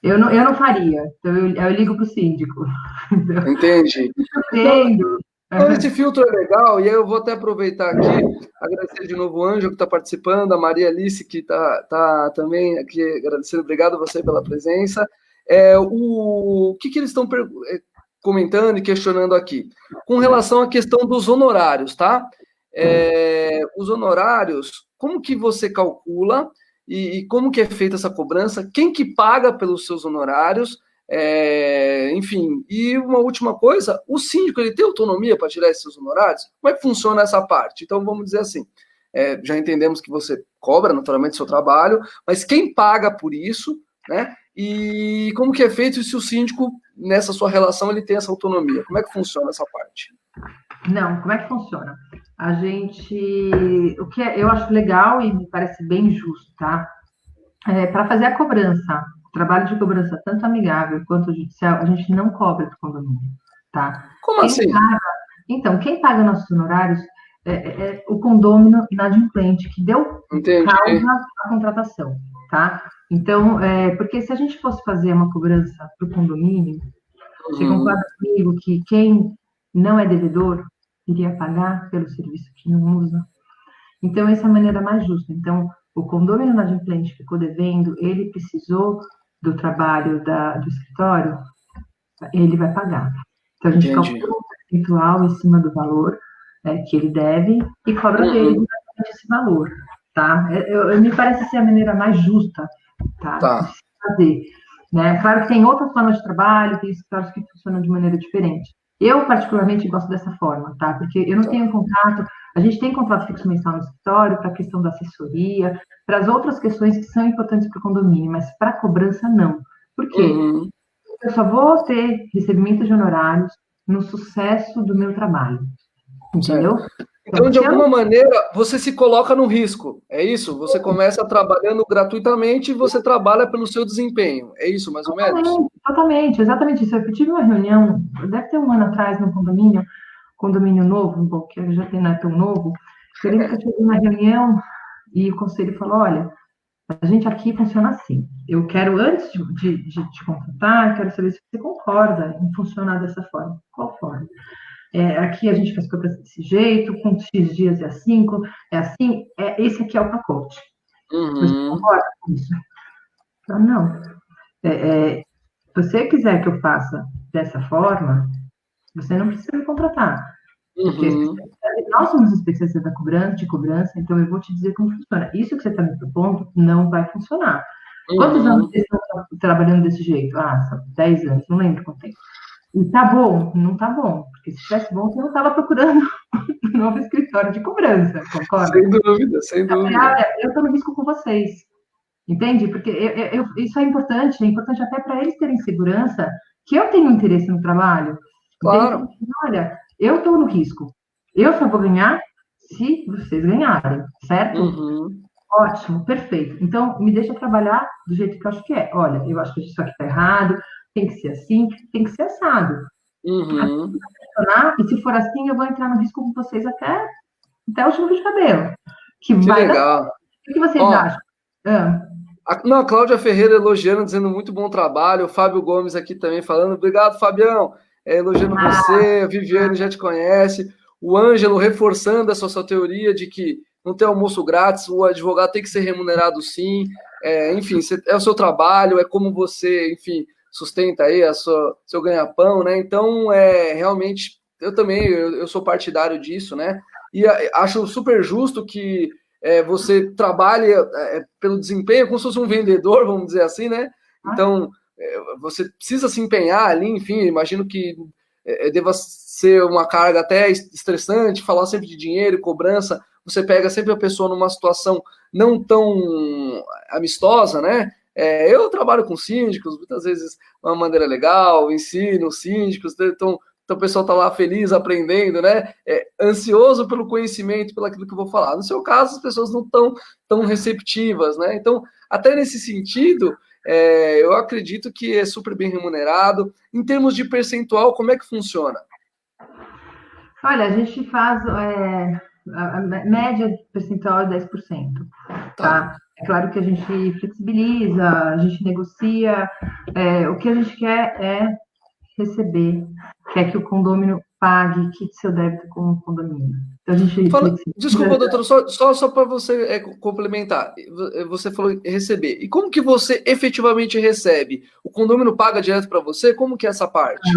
Eu não faria. Então, eu ligo para o síndico. Entendi. Então, esse filtro é legal, e aí eu vou até aproveitar aqui, agradecer de novo o Ângelo que está participando, a Maria Alice que está também aqui agradecendo, obrigado a você pela presença. O que eles estão comentando e questionando aqui? Com relação à questão dos honorários, tá? Os honorários, como que você calcula e como que é feita essa cobrança? Quem que paga pelos seus honorários? Enfim, e uma última coisa, o síndico ele tem autonomia para tirar esses honorários? Como é que funciona essa parte? Então, vamos dizer assim, já entendemos que você cobra naturalmente seu trabalho, mas quem paga por isso, né? E como que é feito e se o síndico, nessa sua relação, ele tem essa autonomia? Como é que funciona essa parte? Não, como é que funciona? O que eu acho legal e me parece bem justo, tá? Para fazer a cobrança, trabalho de cobrança, tanto amigável quanto judicial, a gente não cobra do condomínio, tá? Como assim? Então, quem paga nossos honorários é o condômino inadimplente, que deu causa à contratação, tá? Então, porque se a gente fosse fazer uma cobrança para o condomínio, chega um quadro comigo que quem não é devedor iria pagar pelo serviço que não usa. Então, essa é a maneira mais justa. Então, o condomínio inadimplente ficou devendo, ele precisou do trabalho do escritório, ele vai pagar. Então, a gente calcula um percentual em cima do valor que ele deve e cobra dele esse valor, tá? Me parece ser a maneira mais justa, tá? De se fazer. né? Claro que tem outras formas de trabalho, tem escritórios que funcionam de maneira diferente. Eu, particularmente, gosto dessa forma, tá? Porque eu não tenho contato, a gente tem contrato fixo mensal no escritório para a questão da assessoria, para as outras questões que são importantes para o condomínio, mas para a cobrança, não. Por quê? Uhum. Eu só vou ter recebimento de honorários no sucesso do meu trabalho, entendeu? Certo. Então, de alguma maneira, você se coloca no risco, é isso? Você começa trabalhando gratuitamente e você trabalha pelo seu desempenho, é isso, mais ou menos? Totalmente, exatamente isso. Eu tive uma reunião, deve ter um ano atrás, no condomínio novo, bom, que já tem, não é tão novo. Eu lembro que eu cheguei na reunião e o conselho falou: olha, a gente aqui funciona assim. Eu quero, antes de te contratar, quero saber se você concorda em funcionar dessa forma. Qual forma? Aqui a gente faz cobrança desse jeito, com X dias é assim, esse aqui é o pacote. Você concorda com isso? Eu, não. Se você quiser que eu faça dessa forma, você não precisa me contratar. Porque nós somos especialistas de cobrança, então eu vou te dizer como funciona. Isso que você está me propondo não vai funcionar. Quantos anos vocês estão trabalhando desse jeito? São 10 anos, não lembro quanto tempo. E tá bom? Não tá bom. Porque se estivesse bom, você não estava procurando um novo escritório de cobrança, concorda? Sem dúvida, sem dúvida. Eu estou no risco com vocês. Entende? Porque isso é importante até para eles terem segurança que eu tenho interesse no trabalho. Claro. Olha, eu estou no risco. Eu só vou ganhar se vocês ganharem, certo? Ótimo, perfeito. Então, me deixa trabalhar do jeito que eu acho que é. Olha, eu acho que isso aqui está errado, tem que ser assim, tem que ser assado. E se for assim, eu vou entrar no risco com vocês até o último fio de cabelo. Que legal. O que vocês acham? Não, a Cláudia Ferreira elogiando, dizendo muito bom trabalho. O Fábio Gomes aqui também falando. Obrigado, Fabião. Elogiando você. A Viviane já te conhece. O Ângelo reforçando essa sua teoria de que não tem almoço grátis, o advogado tem que ser remunerado sim. Enfim, é o seu trabalho, é como você, enfim, sustenta aí seu ganha-pão, né? Então, realmente, eu também eu sou partidário disso, né? E acho super justo que você trabalha pelo desempenho, como se fosse um vendedor, vamos dizer assim, né? Então, você precisa se empenhar ali, enfim, imagino que deva ser uma carga até estressante, falar sempre de dinheiro e cobrança, você pega sempre a pessoa numa situação não tão amistosa, né? Eu trabalho com síndicos, muitas vezes de uma maneira legal, ensino os síndicos, então o pessoal está lá feliz, aprendendo, né? Ansioso pelo conhecimento, pelo aquilo que eu vou falar. No seu caso, as pessoas não estão tão receptivas, né? Então, até nesse sentido, eu acredito que é super bem remunerado. Em termos de percentual, como é que funciona? Olha, a gente faz a média percentual é 10%. Tá? É claro que a gente flexibiliza, a gente negocia. O que a gente quer é receber, quer que o condômino pague, quite seu débito com o condomínio. Então, a gente Desculpa, doutora, só para você complementar. Você falou receber. E como que você efetivamente recebe? O condomínio paga direto para você? Como que é essa parte?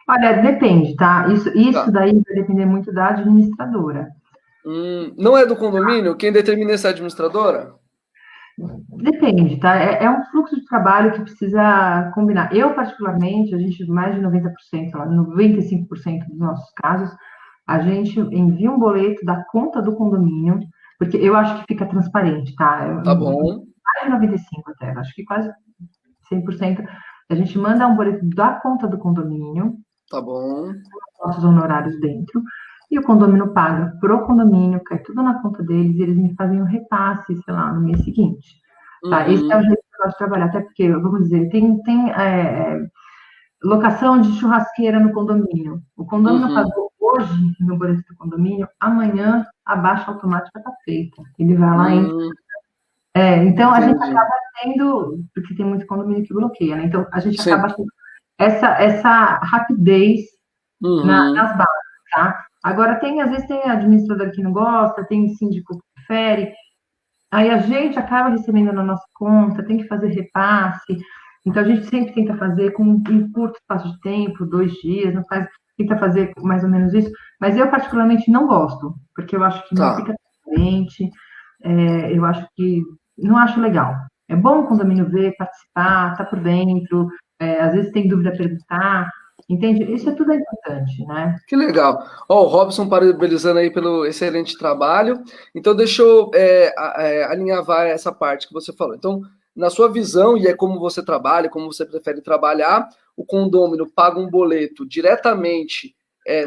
Olha, depende, tá? Isso daí vai depender muito da administradora. Não é do condomínio? Quem determina essa administradora? Depende, tá? É um fluxo de trabalho que precisa combinar. Eu, particularmente, a gente, mais de 90%, 95% dos nossos casos, a gente envia um boleto da conta do condomínio, porque eu acho que fica transparente, tá? Tá bom. Mais de 95% até, acho que quase 100%. A gente manda um boleto da conta do condomínio. Tá bom. Com nossos honorários dentro. E o condomínio paga pro condomínio, cai tudo na conta deles, e eles me fazem um repasse, sei lá, no mês seguinte. Tá? Esse é o jeito que eu gosto de trabalhar, até porque, vamos dizer, tem locação de churrasqueira no condomínio. O condomínio pagou hoje no boleto do condomínio, amanhã a baixa automática está feita. Ele vai lá e... então, a gente acaba tendo, porque tem muito condomínio que bloqueia, né? Então, a gente acaba tendo essa rapidez nas bases, tá? Agora, às vezes tem administrador que não gosta, tem síndico que prefere, aí a gente acaba recebendo na nossa conta, tem que fazer repasse, então a gente sempre tenta fazer com um curto espaço de tempo, 2 dias, tenta fazer mais ou menos isso, mas eu particularmente não gosto, porque eu acho que não fica transparente, eu acho que não acho legal. É bom o condomínio ver, participar, estar por dentro, às vezes tem dúvida, perguntar, entende? Isso é tudo importante, né? Que legal. Ó, o Robson parabenizando aí pelo excelente trabalho. Então, deixa eu alinhavar essa parte que você falou. Então, na sua visão, e é como você trabalha, como você prefere trabalhar, o condômino paga um boleto diretamente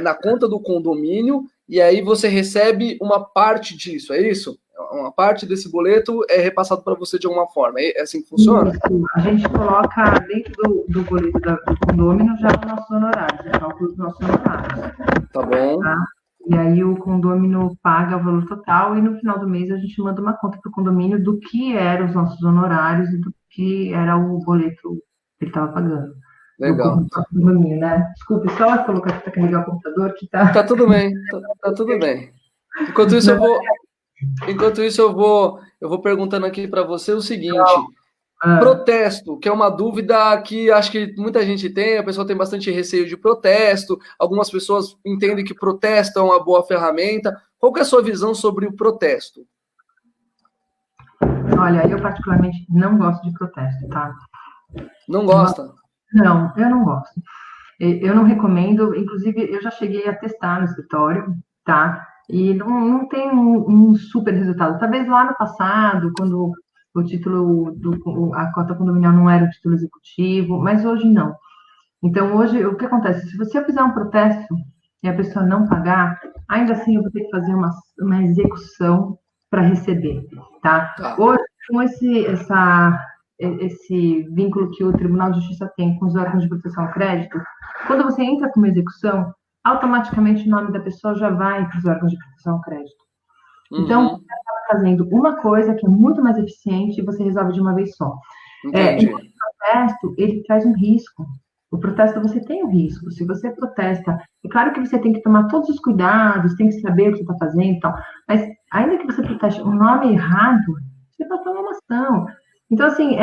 na conta do condomínio, e aí você recebe uma parte disso, é isso? Uma parte desse boleto é repassado para você de alguma forma. É assim que funciona? Isso, a gente coloca dentro do boleto do condomínio já os nossos honorários, já cálculo dos nossos honorários, Tá bom. tá? E aí o condomínio paga o valor total e no final do mês a gente manda uma conta para o condomínio do que eram os nossos honorários e do que era o boleto que ele estava pagando. Do Legal. condomínio, né? Desculpe, só colocar aqui para carregar o computador que tá. Tá tudo bem, tá tudo bem. Enquanto isso, eu vou perguntando aqui para você o seguinte: protesto, que é uma dúvida que acho que muita gente tem, a pessoa tem bastante receio de protesto, algumas pessoas entendem que protesto é uma boa ferramenta. Qual que é a sua visão sobre o protesto? Olha, eu particularmente não gosto de protesto, tá? Não gosta? Não, eu não gosto. Eu não recomendo, inclusive eu já cheguei a testar no escritório, tá? E não tem um super resultado. Talvez lá no passado, quando o título a cota condominial não era o título executivo, mas hoje não. Então hoje o que acontece? Se você fizer um protesto e a pessoa não pagar, ainda assim eu vou ter que fazer uma execução para receber, tá? Tá. Hoje com esse vínculo que o Tribunal de Justiça tem com os órgãos de proteção ao crédito, quando você entra com uma execução, automaticamente o nome da pessoa já vai para os órgãos de proteção ao crédito. Então, você está fazendo uma coisa que é muito mais eficiente e você resolve de uma vez só. Entendi. O protesto, ele traz um risco. O protesto, você tem um risco. Se você protesta, é claro que você tem que tomar todos os cuidados, tem que saber o que você está fazendo e tal, mas ainda que você proteste o nome errado, você pode tomar uma ação. Então, assim,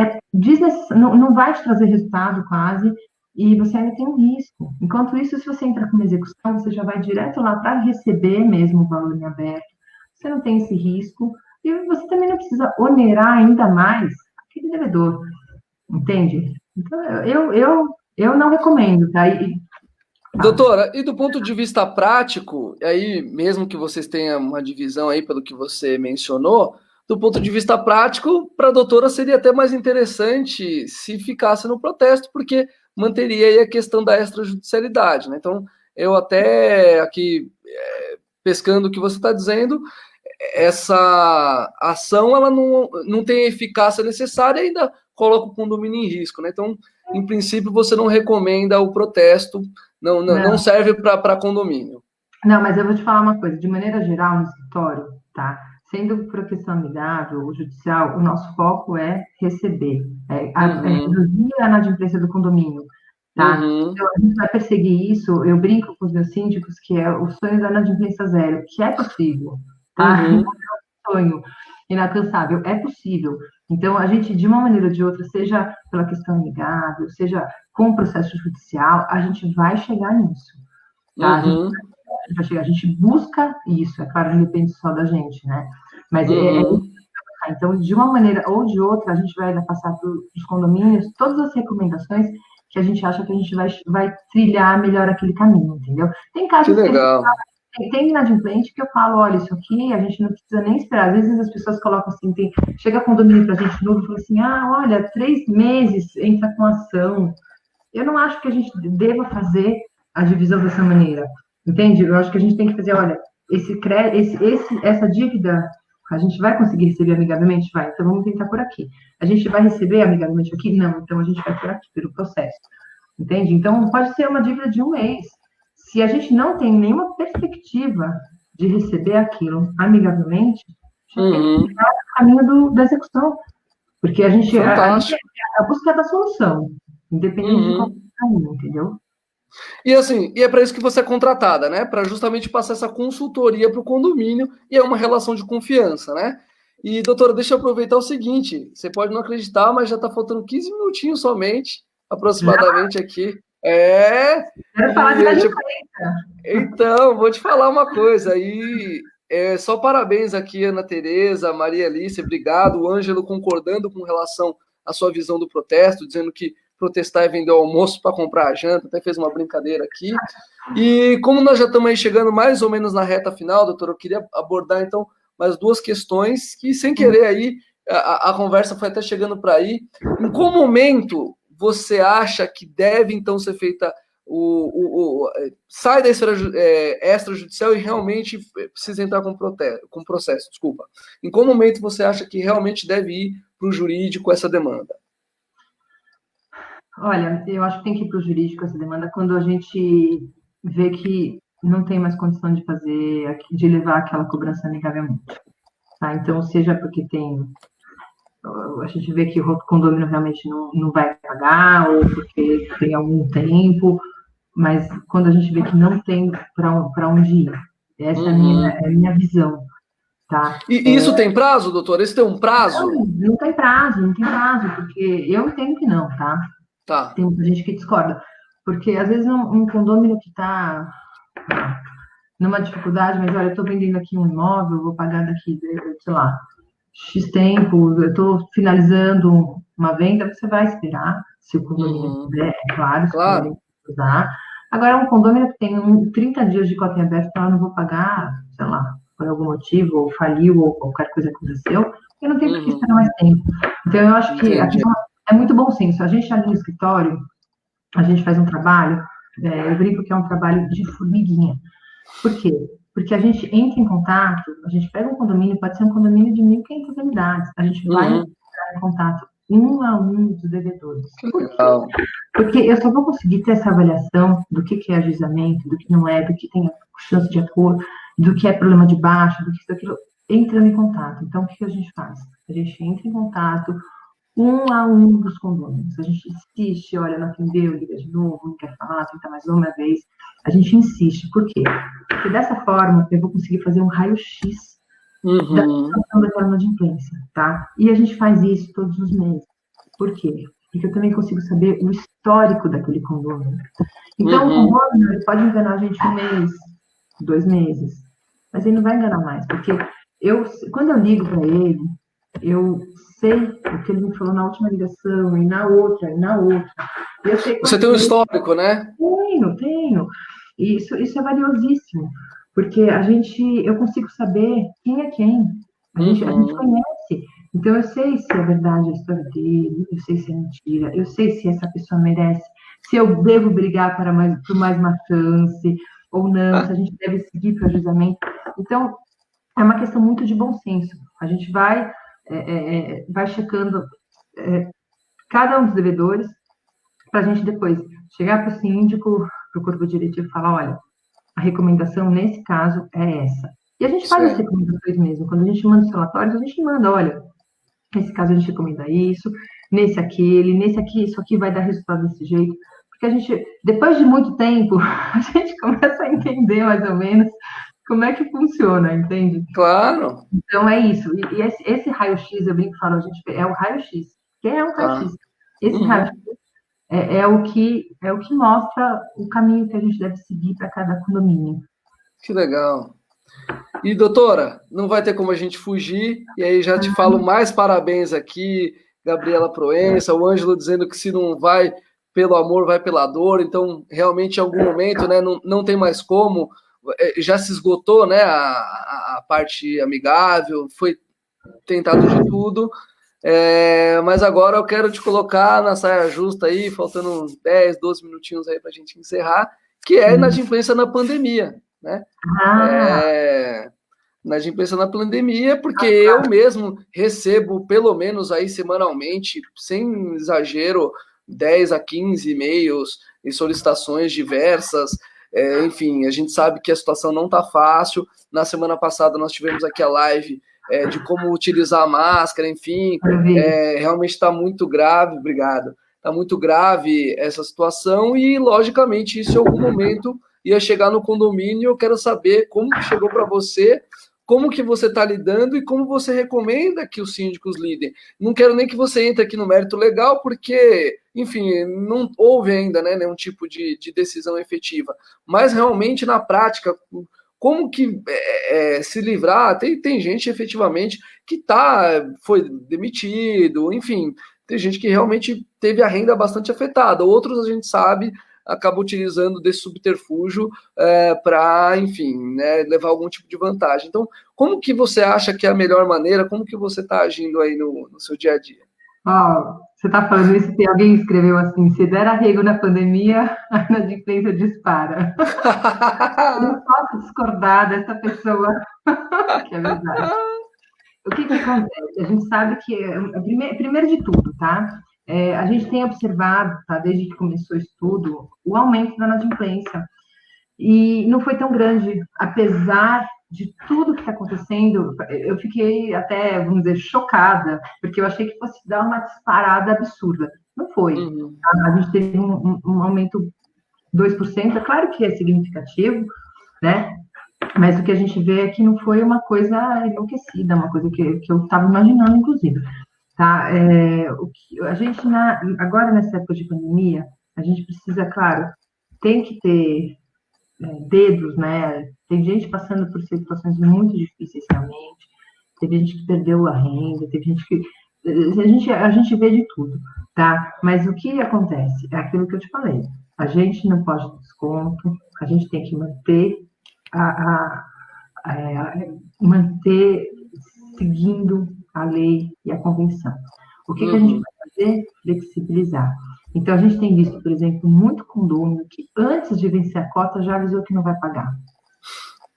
não vai te trazer resultado quase, e você ainda tem um risco. Enquanto isso, se você entra com uma execução, você já vai direto lá para receber mesmo o valor em aberto. Você não tem esse risco, e você também não precisa onerar ainda mais aquele devedor, entende? Então, eu não recomendo, tá? Doutora, e do ponto de vista prático, aí mesmo que vocês tenham uma divisão aí pelo que você mencionou, do ponto de vista prático, para a doutora seria até mais interessante se ficasse no protesto, porque manteria aí a questão da extrajudicialidade, né? Então, eu até aqui pescando o que você está dizendo, essa ação ela não tem a eficácia necessária e ainda coloca o condomínio em risco, né? Então, em princípio, você não recomenda o protesto, não serve para condomínio. Não, mas eu vou te falar uma coisa, de maneira geral, no escritório, tá? Sendo proteção amigável ou judicial, o nosso foco é receber, reduzir a inadimplência do condomínio, tá? Então, a gente vai perseguir isso, eu brinco com os meus síndicos, que é o sonho da inadimplência zero, que é possível, tá? Não é um sonho inalcançável, é possível. Então, a gente, de uma maneira ou de outra, seja pela questão amigável, seja com o processo judicial, a gente vai chegar nisso, tá? A gente busca isso, é claro, não depende só da gente, né? Mas então, de uma maneira ou de outra, a gente vai passar para os condomínios todas as recomendações que a gente acha que a gente vai trilhar melhor aquele caminho, entendeu? Tem casos que legal. Tem inadimplente que eu falo, olha, isso aqui a gente não precisa nem esperar. Às vezes as pessoas colocam assim, chega condomínio para a gente novo e fala assim, olha, 3 meses entra com ação. Eu não acho que a gente deva fazer a divisão dessa maneira, entende? Eu acho que a gente tem que fazer, olha, essa dívida a gente vai conseguir receber amigavelmente? Vai, então vamos tentar por aqui. A gente vai receber amigavelmente aqui? Não, então a gente vai por aqui, pelo processo, entende? Então pode ser uma dívida de 1 mês. Se a gente não tem nenhuma perspectiva de receber aquilo amigavelmente, a gente tem que pegar o caminho da execução, porque a gente é a busca da solução, independente de qual caminho, entendeu? E assim, é para isso que você é contratada, né? Para justamente passar essa consultoria para o condomínio e é uma relação de confiança, né? E, doutora, deixa eu aproveitar o seguinte: você pode não acreditar, mas já está faltando 15 minutinhos somente, aproximadamente aqui. Quero falar de inadimplência. Então, vou te falar uma coisa. E Só parabéns aqui, Ana Tereza, Maria Alice, obrigado. O Ângelo concordando com relação à sua visão do protesto, dizendo que protestar é vender o almoço para comprar a janta, até fez uma brincadeira aqui. E como nós já estamos aí chegando mais ou menos na reta final, doutor, eu queria abordar então mais duas questões que, sem querer aí, a conversa foi até chegando para aí. Em qual momento você acha que deve então ser feita sai da esfera extrajudicial e realmente precisa entrar com processo, desculpa. Em qual momento você acha que realmente deve ir para o jurídico essa demanda? Olha, eu acho que tem que ir para o jurídico essa demanda quando a gente vê que não tem mais condição de fazer, de levar aquela cobrança amigavelmente. Tá? Então, seja porque a gente vê que o condomínio realmente não vai pagar, ou porque tem algum tempo, mas quando a gente vê que não tem para onde ir. Essa é a minha visão. Tá? E isso tem prazo, doutor? Isso tem um prazo? Não tem prazo, porque eu entendo que não, tá? Tá. Tem muita gente que discorda. Porque, às vezes, um condomínio que está numa dificuldade, mas, olha, eu estou vendendo aqui um imóvel, vou pagar daqui, sei lá, X tempo, eu estou finalizando uma venda, você vai esperar, se o condomínio puder, é claro, se o condomínio precisar. Agora, um condomínio que tem 30 dias de cota em aberto, eu não vou pagar, sei lá, por algum motivo, ou faliu, ou qualquer coisa aconteceu, eu não tenho por que esperar mais tempo. Então, eu acho que a questão é muito bom senso. A gente ali no escritório, a gente faz um trabalho, eu brinco que é um trabalho de formiguinha. Por quê? Porque a gente entra em contato, a gente pega um condomínio, pode ser um condomínio de 1.500 unidades, a gente vai entrar em contato um a um dos devedores. Por quê? Porque eu só vou conseguir ter essa avaliação do que é ajuizamento, do que não é, do que tem chance de acordo, do que é problema de baixa, do que isso, daquilo, entrando em contato. Então, o que a gente faz? A gente entra em contato um a um dos condôminos. A gente insiste, olha, não atendeu, liga de novo, não quer falar, tenta mais uma vez. A gente insiste. Por quê? Porque dessa forma eu vou conseguir fazer um raio-x da situação daquela inadimplência, tá? E a gente faz isso todos os meses. Por quê? Porque eu também consigo saber o histórico daquele condômino. Então, o condômino ele pode enganar a gente 1 mês, 2 meses, mas ele não vai enganar mais, porque quando eu ligo para ele, eu sei o que ele me falou na última ligação, e na outra, e na outra. Eu sei Você tem um histórico, né? Tenho. E isso é valiosíssimo, porque eu consigo saber quem é quem. A gente conhece. Então, eu sei se é verdade a história dele, eu sei se é mentira, eu sei se essa pessoa merece, se eu devo brigar por mais uma chance, ou não, se a gente deve seguir para o ajuizamento. Então, é uma questão muito de bom senso. A gente vai checando cada um dos devedores, para a gente depois chegar para o síndico, para o corpo diretivo e falar, olha, a recomendação nesse caso é essa. E a gente faz as recomendações mesmo. Quando a gente manda os relatórios, a gente manda, olha, nesse caso a gente recomenda isso, nesse aqui, isso aqui vai dar resultado desse jeito. Porque a gente, depois de muito tempo, a gente começa a entender mais ou menos como é que funciona, entende? Claro. Então é isso. E esse raio-x, eu brinco e falo, a gente é o raio-x. Quem é o raio-x? Esse raio-x é o que mostra o caminho que a gente deve seguir para cada condomínio. Que legal. E, doutora, não vai ter como a gente fugir, e aí já te falo mais parabéns aqui, Gabriela Proença, o Ângelo dizendo que se não vai pelo amor, vai pela dor, então realmente em algum momento, né, não tem mais como, já se esgotou, né, a parte amigável, foi tentado de tudo, mas agora eu quero te colocar na saia justa aí, faltando uns 10, 12 minutinhos aí para a gente encerrar, que é a inadimplência na pandemia, né? Inadimplência na pandemia, porque eu mesmo recebo, pelo menos aí semanalmente, sem exagero, 10 a 15 e-mails e solicitações diversas. Enfim, a gente sabe que a situação não está fácil. Na semana passada nós tivemos aqui a live de como utilizar a máscara, enfim, realmente está muito grave, obrigado. Está muito grave essa situação e, logicamente, isso em algum momento ia chegar no condomínio. Eu quero saber como que chegou para você, como que você está lidando e como você recomenda que os síndicos lidem. Não quero nem que você entre aqui no mérito legal, porque, enfim, não houve ainda, né, nenhum tipo de decisão efetiva. Mas, realmente, na prática, como que se livrar? Tem gente efetivamente que foi demitido, enfim, tem gente que realmente teve a renda bastante afetada. Outros, a gente sabe, acaba utilizando desse subterfúgio para, enfim, né, levar algum tipo de vantagem. Então, como que você acha que é a melhor maneira? Como que você está agindo aí no seu dia a dia? Ó, você está falando isso, tem alguém escreveu assim, se der arrego na pandemia, a inadimplência dispara. Eu não posso discordar dessa pessoa, que é verdade. O que acontece? A gente sabe que, primeiro de tudo, tá? A gente tem observado, tá, desde que começou o estudo, o aumento da inadimplência. E não foi tão grande, apesar de tudo que está acontecendo. Eu fiquei até, vamos dizer, chocada, porque eu achei que fosse dar uma disparada absurda. Não foi. Uhum. A gente teve um aumento 2%, é claro que é significativo, né? Mas o que a gente vê é que não foi uma coisa enlouquecida, uma coisa que eu estava imaginando, inclusive. Tá? A gente, agora, nessa época de pandemia, a gente precisa, claro, tem que ter dedos, né? Tem gente passando por situações muito difíceis realmente, teve gente que perdeu a renda, teve gente que... A gente vê de tudo, tá? Mas o que acontece? É aquilo que eu te falei. A gente não pode dar desconto, a gente tem que manter seguindo a lei e a convenção. O que a gente vai fazer? Flexibilizar. Então, a gente tem visto, por exemplo, muito condomínio que antes de vencer a cota já avisou que não vai pagar.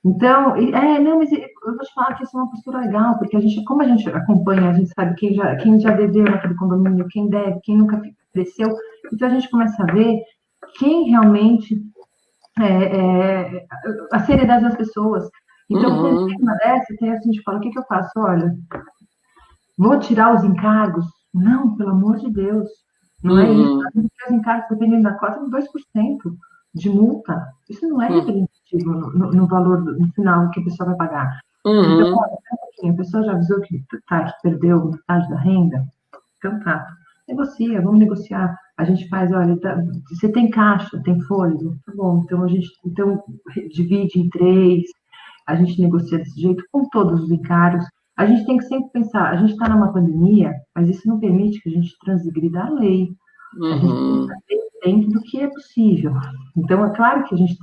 Então, não, mas eu vou te falar que isso é uma postura legal, porque como a gente acompanha, a gente sabe quem já deveu naquele condomínio, quem deve, quem nunca cresceu, então a gente começa a ver quem realmente a seriedade das pessoas. Então, quando tem uma dessa, a gente fala, o que eu faço? Olha, vou tirar os encargos? Não, pelo amor de Deus. Não é isso. Os encargos, dependendo da cota, são 2% de multa. Isso não é representativo no valor, no final, que a pessoa vai pagar. Então, olha, a pessoa já avisou que perdeu metade da renda? Então, tá. Negocia, vamos negociar. A gente faz, olha, você tem caixa, tem fôlego? Tá bom, então a gente divide em 3, a gente negocia desse jeito com todos os encargos. A gente tem que sempre pensar, a gente está numa pandemia, mas isso não permite que a gente transgrida a lei. A gente tem que fazer dentro do que é possível. Então, é claro que a gente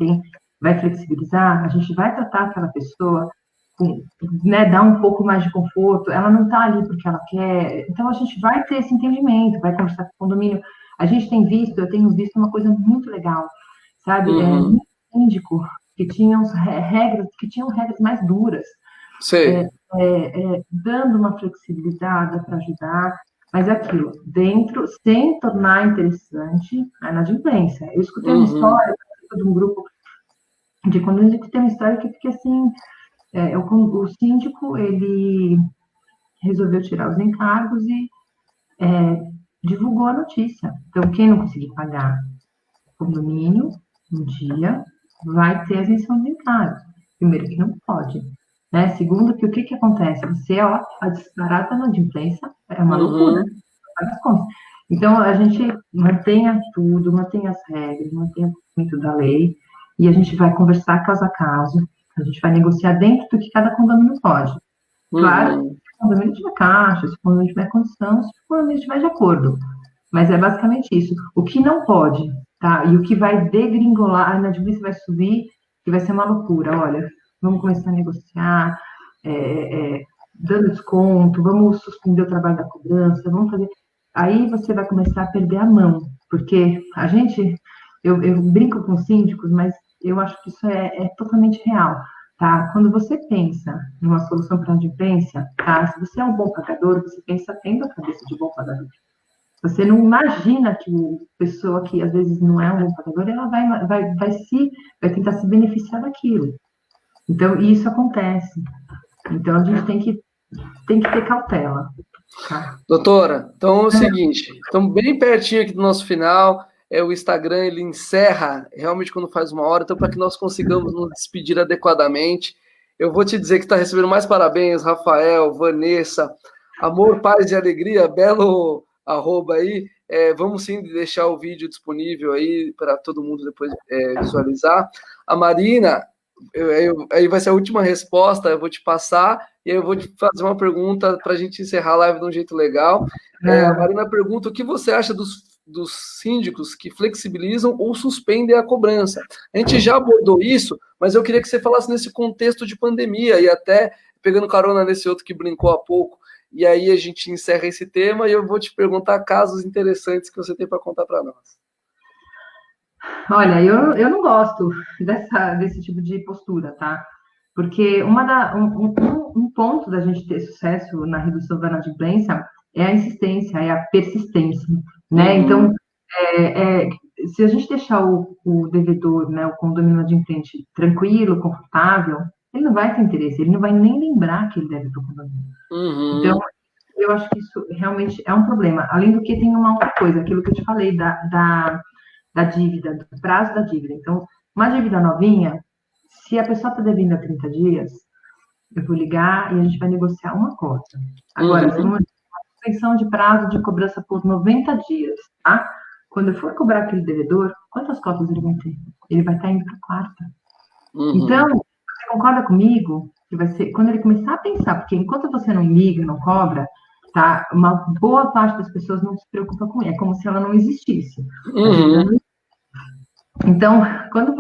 vai flexibilizar, a gente vai tratar aquela pessoa, dar um pouco mais de conforto, ela não está ali porque ela quer, então a gente vai ter esse entendimento, vai conversar com o condomínio. A gente eu tenho visto uma coisa muito legal, sabe? Muito síndico que tinham regras mais duras, dando uma flexibilizada para ajudar, mas aquilo, dentro, sem tornar interessante a inadimplência. Eu escutei uma história de um grupo de condomínio que tem uma história que fica assim, o síndico, ele resolveu tirar os encargos e divulgou a notícia. Então, quem não conseguir pagar o condomínio um dia, vai ter a isenção de encargos. Primeiro, que não pode. Né? Segundo, que o que acontece? A disparada na inadimplência é uma loucura. Então, a gente mantenha tudo, mantenha as regras, mantenha o cumprimento da lei, e a gente vai conversar caso a caso, a gente vai negociar dentro do que cada condomínio pode. Claro, se o condomínio tiver caixa, se o condomínio tiver condição, se o condomínio estiver de acordo. Mas é basicamente isso. O que não pode, tá? E o que vai degringolar, a inadimplência vai subir, que vai ser uma loucura. Olha, vamos começar a negociar, dando desconto, vamos suspender o trabalho da cobrança, vamos fazer... Aí você vai começar a perder a mão, porque a gente... Eu brinco com síndicos, mas eu acho que isso é totalmente real. Tá? Quando você pensa numa solução para a inadimplência, tá? Se você é um bom pagador, você pensa tendo a cabeça de bom pagador. Você não imagina que a pessoa que às vezes não é um bom pagador, ela vai tentar se beneficiar daquilo. Então, isso acontece. Então, a gente tem que ter cautela. Tá? Doutora, então é o seguinte, estamos bem pertinho aqui do nosso final. O Instagram, ele encerra realmente quando faz 1 hora, então para que nós consigamos nos despedir adequadamente, eu vou te dizer que está recebendo mais parabéns, Rafael, Vanessa, amor, paz e alegria, belo arroba aí, vamos sim deixar o vídeo disponível aí para todo mundo depois visualizar. A Marina, Aí vai ser a última resposta, eu vou te passar, e aí eu vou te fazer uma pergunta para a gente encerrar a live de um jeito legal. A Marina pergunta o que você acha dos síndicos que flexibilizam ou suspendem a cobrança. A gente já abordou isso, mas eu queria que você falasse nesse contexto de pandemia, e até pegando carona nesse outro que brincou há pouco, e aí a gente encerra esse tema, e eu vou te perguntar casos interessantes que você tem para contar para nós. Olha, eu não gosto desse tipo de postura, tá? Porque um ponto da gente ter sucesso na redução da inadimplência é a insistência, é a persistência, né? Então, se a gente deixar o devedor, né, o condomínio inadimplente tranquilo, confortável, ele não vai ter interesse, ele não vai nem lembrar que ele deve para o condomínio. Então, eu acho que isso realmente é um problema. Além do que, tem uma outra coisa, aquilo que eu te falei da dívida, do prazo da dívida. Então, uma dívida novinha, se a pessoa está devendo há 30 dias, eu vou ligar e a gente vai negociar uma cota. Agora, se uma suspensão de prazo de cobrança por 90 dias, tá? Quando eu for cobrar aquele devedor, quantas cotas ele vai ter? Ele vai estar indo para a quarta. Então, você concorda comigo que vai ser, quando ele começar a pensar, porque enquanto você não liga, não cobra, tá? Uma boa parte das pessoas não se preocupa com ele, é como se ela não existisse. Então, quando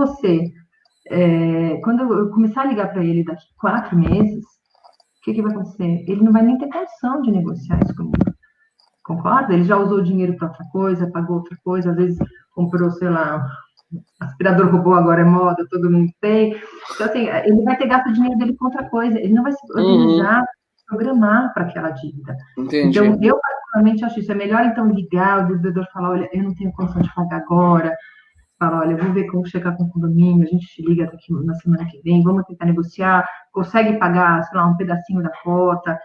eu começar a ligar para ele daqui 4 meses, o que vai acontecer? Ele não vai nem ter condição de negociar isso comigo. Concorda? Ele já usou o dinheiro para outra coisa, pagou outra coisa, às vezes comprou, sei lá, aspirador robô agora é moda, todo mundo tem. Então, assim, ele vai ter gasto o dinheiro dele com outra coisa, ele não vai se organizar, programar para aquela dívida. Entendi. Então, eu particularmente acho isso. É melhor, então, ligar, o devedor falar, olha, eu não tenho condição de pagar agora, fala, olha, vou ver como chegar com o condomínio, a gente te liga daqui na semana que vem, vamos tentar negociar, consegue pagar, sei lá, um pedacinho da cota.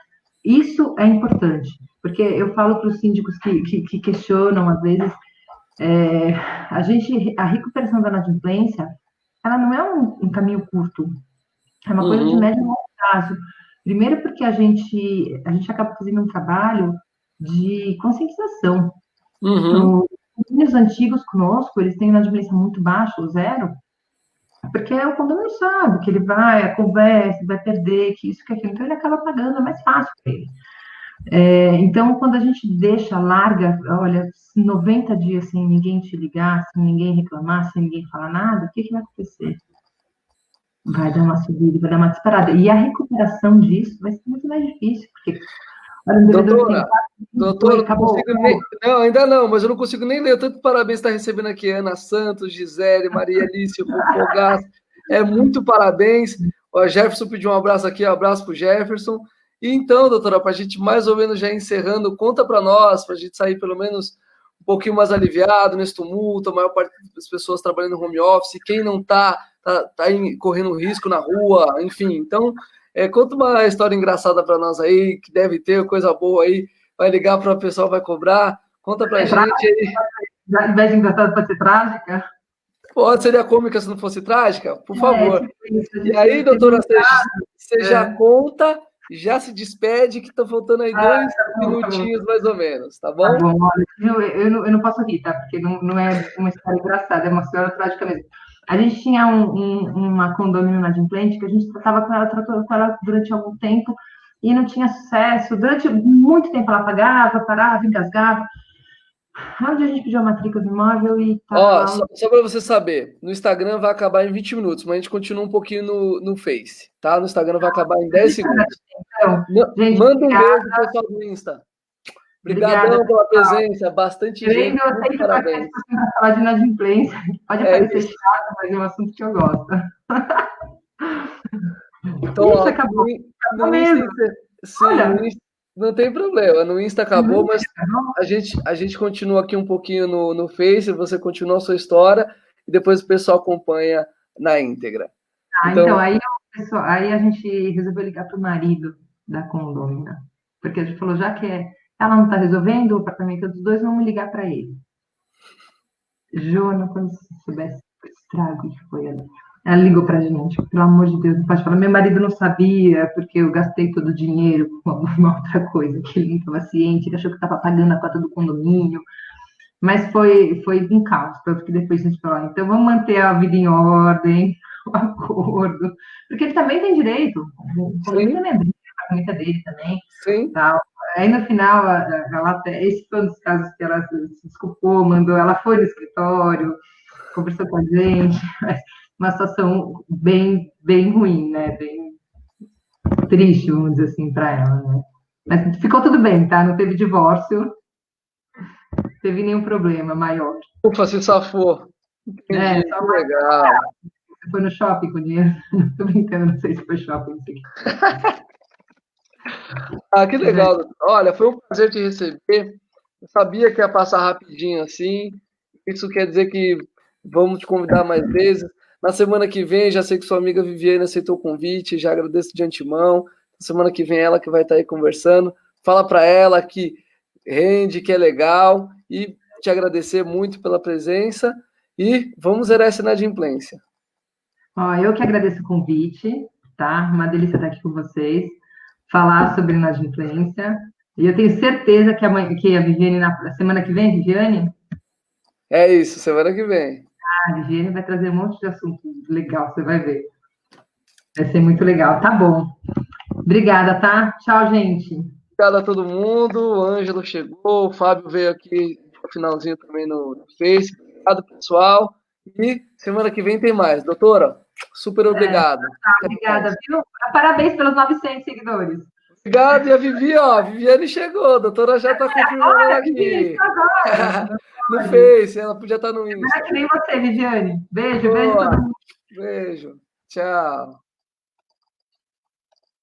Isso é importante, porque eu falo para os síndicos que questionam, às vezes, a recuperação da inadimplência, ela não é um caminho curto, é uma coisa de médio e longo prazo. Primeiro porque a gente acaba fazendo um trabalho de conscientização. Os antigos conosco, eles têm inadimplência muito baixa, zero, porque o condomínio sabe que ele vai, conversa, vai perder, que isso, que aquilo, então ele acaba pagando, é mais fácil para ele. Então, quando a gente larga, olha, 90 dias sem ninguém te ligar, sem ninguém reclamar, sem ninguém falar nada, o que vai acontecer? Vai dar uma subida, vai dar uma disparada. E a recuperação disso vai ser muito mais difícil, porque... Doutora, não, ainda não, mas eu não consigo nem ler tanto parabéns que está recebendo aqui, Ana Santos, Gisele, Maria Alice, Fogaça, muito parabéns. O Jefferson pediu um abraço aqui, um abraço para o Jefferson. E então, doutora, para a gente mais ou menos já encerrando, conta para nós, para a gente sair pelo menos um pouquinho mais aliviado nesse tumulto, a maior parte das pessoas trabalhando no home office, quem não está correndo risco na rua, enfim, então... conta uma história engraçada para nós aí, que deve ter coisa boa aí, vai ligar para o pessoal, vai cobrar, conta para a gente aí. Ao invés de engraçada, pode ser trágica? Pode, seria cômica se não fosse trágica? Por favor. E aí, doutora, você já conta, já se despede, que estão faltando aí 2 minutinhos mais ou menos, tá bom? Tá bom, olha, eu não posso rir, tá? Porque não é uma história engraçada, é uma história trágica mesmo. A gente tinha uma condomínio inadimplente que a gente tratou com ela durante algum tempo e não tinha sucesso. Durante muito tempo ela pagava, parava, engasgava. Onde a gente pediu a matrícula do imóvel e... Só para você saber, no Instagram vai acabar em 20 minutos, mas a gente continua um pouquinho no Face, tá? No Instagram vai acabar em 10 segundos. Então, gente, manda um beijo pro pessoal do Insta. Obrigadão pela presença, bastante gente. Eu sei que parabéns. Para falar de inadimplência, pode parecer chato, mas é um assunto que eu gosto. Então, Ixi, acabou. No Insta, não tem problema, no Insta acabou, mas a gente continua aqui um pouquinho no Face, você continua a sua história e depois o pessoal acompanha na íntegra. Então aí a gente resolveu ligar para o marido da condômina, porque a gente falou, já que ela não está resolvendo o apartamento dos dois, vamos ligar para ele. Jona, quando você soubesse o estrago que foi ali. Ela ligou para a gente, pelo amor de Deus, não pode falar. Meu marido não sabia, porque eu gastei todo o dinheiro com uma outra coisa, que ele não estava ciente, ele achou que estava pagando a cota do condomínio. Mas foi um caos, porque depois a gente falou, então vamos manter a vida em ordem, o acordo, porque ele também tem direito, o condomínio Sim, também é dele, a família dele também, sim. tal. Aí no final, ela, esse foi um dos casos que ela se desculpou, mandou, ela foi no escritório, conversou com a gente, mas uma situação bem, bem ruim, né? Bem triste, vamos dizer assim, para ela, né? Mas ficou tudo bem, tá? Não teve divórcio, não teve nenhum problema maior. Ufa, se safou. É, Entendi, só que legal. você foi no shopping com o dinheiro. Tô brincando, não sei se foi shopping, não sei o que. Ah, que legal. Olha, foi um prazer te receber. Eu sabia que ia passar rapidinho assim. Isso quer dizer que vamos te convidar mais vezes. Na semana que vem, já sei que sua amiga Viviane aceitou o convite, já agradeço de antemão. Na semana que vem, ela que vai estar aí conversando. Fala para ela que rende, que é legal e te agradecer muito pela presença. E vamos zerar essa inadimplência. Ó, eu que agradeço o convite, tá? Uma delícia estar aqui com vocês, falar sobre inadimplência. E eu tenho certeza que a Viviane, na semana que vem, Viviane, É isso, semana que vem. a Viviane vai trazer um monte de assunto legal, você vai ver. Vai ser muito legal. Tá bom. Obrigada, tá? Tchau, gente. Obrigado a todo mundo. O Ângelo chegou, o Fábio veio aqui no finalzinho também no Face. Obrigado, pessoal. E semana que vem tem mais. Doutora, super obrigado. Até Obrigada, mais. viu? Parabéns pelos 900 seguidores. Obrigado. E a Vivi, ó, a Viviane chegou. A doutora já está confirmando ela Olha, Vivi, aqui. agora. No Face, ela podia estar no Agora Insta. que nem você, Viviane. Beijo, beijo Boa. todo mundo. Beijo. Tchau.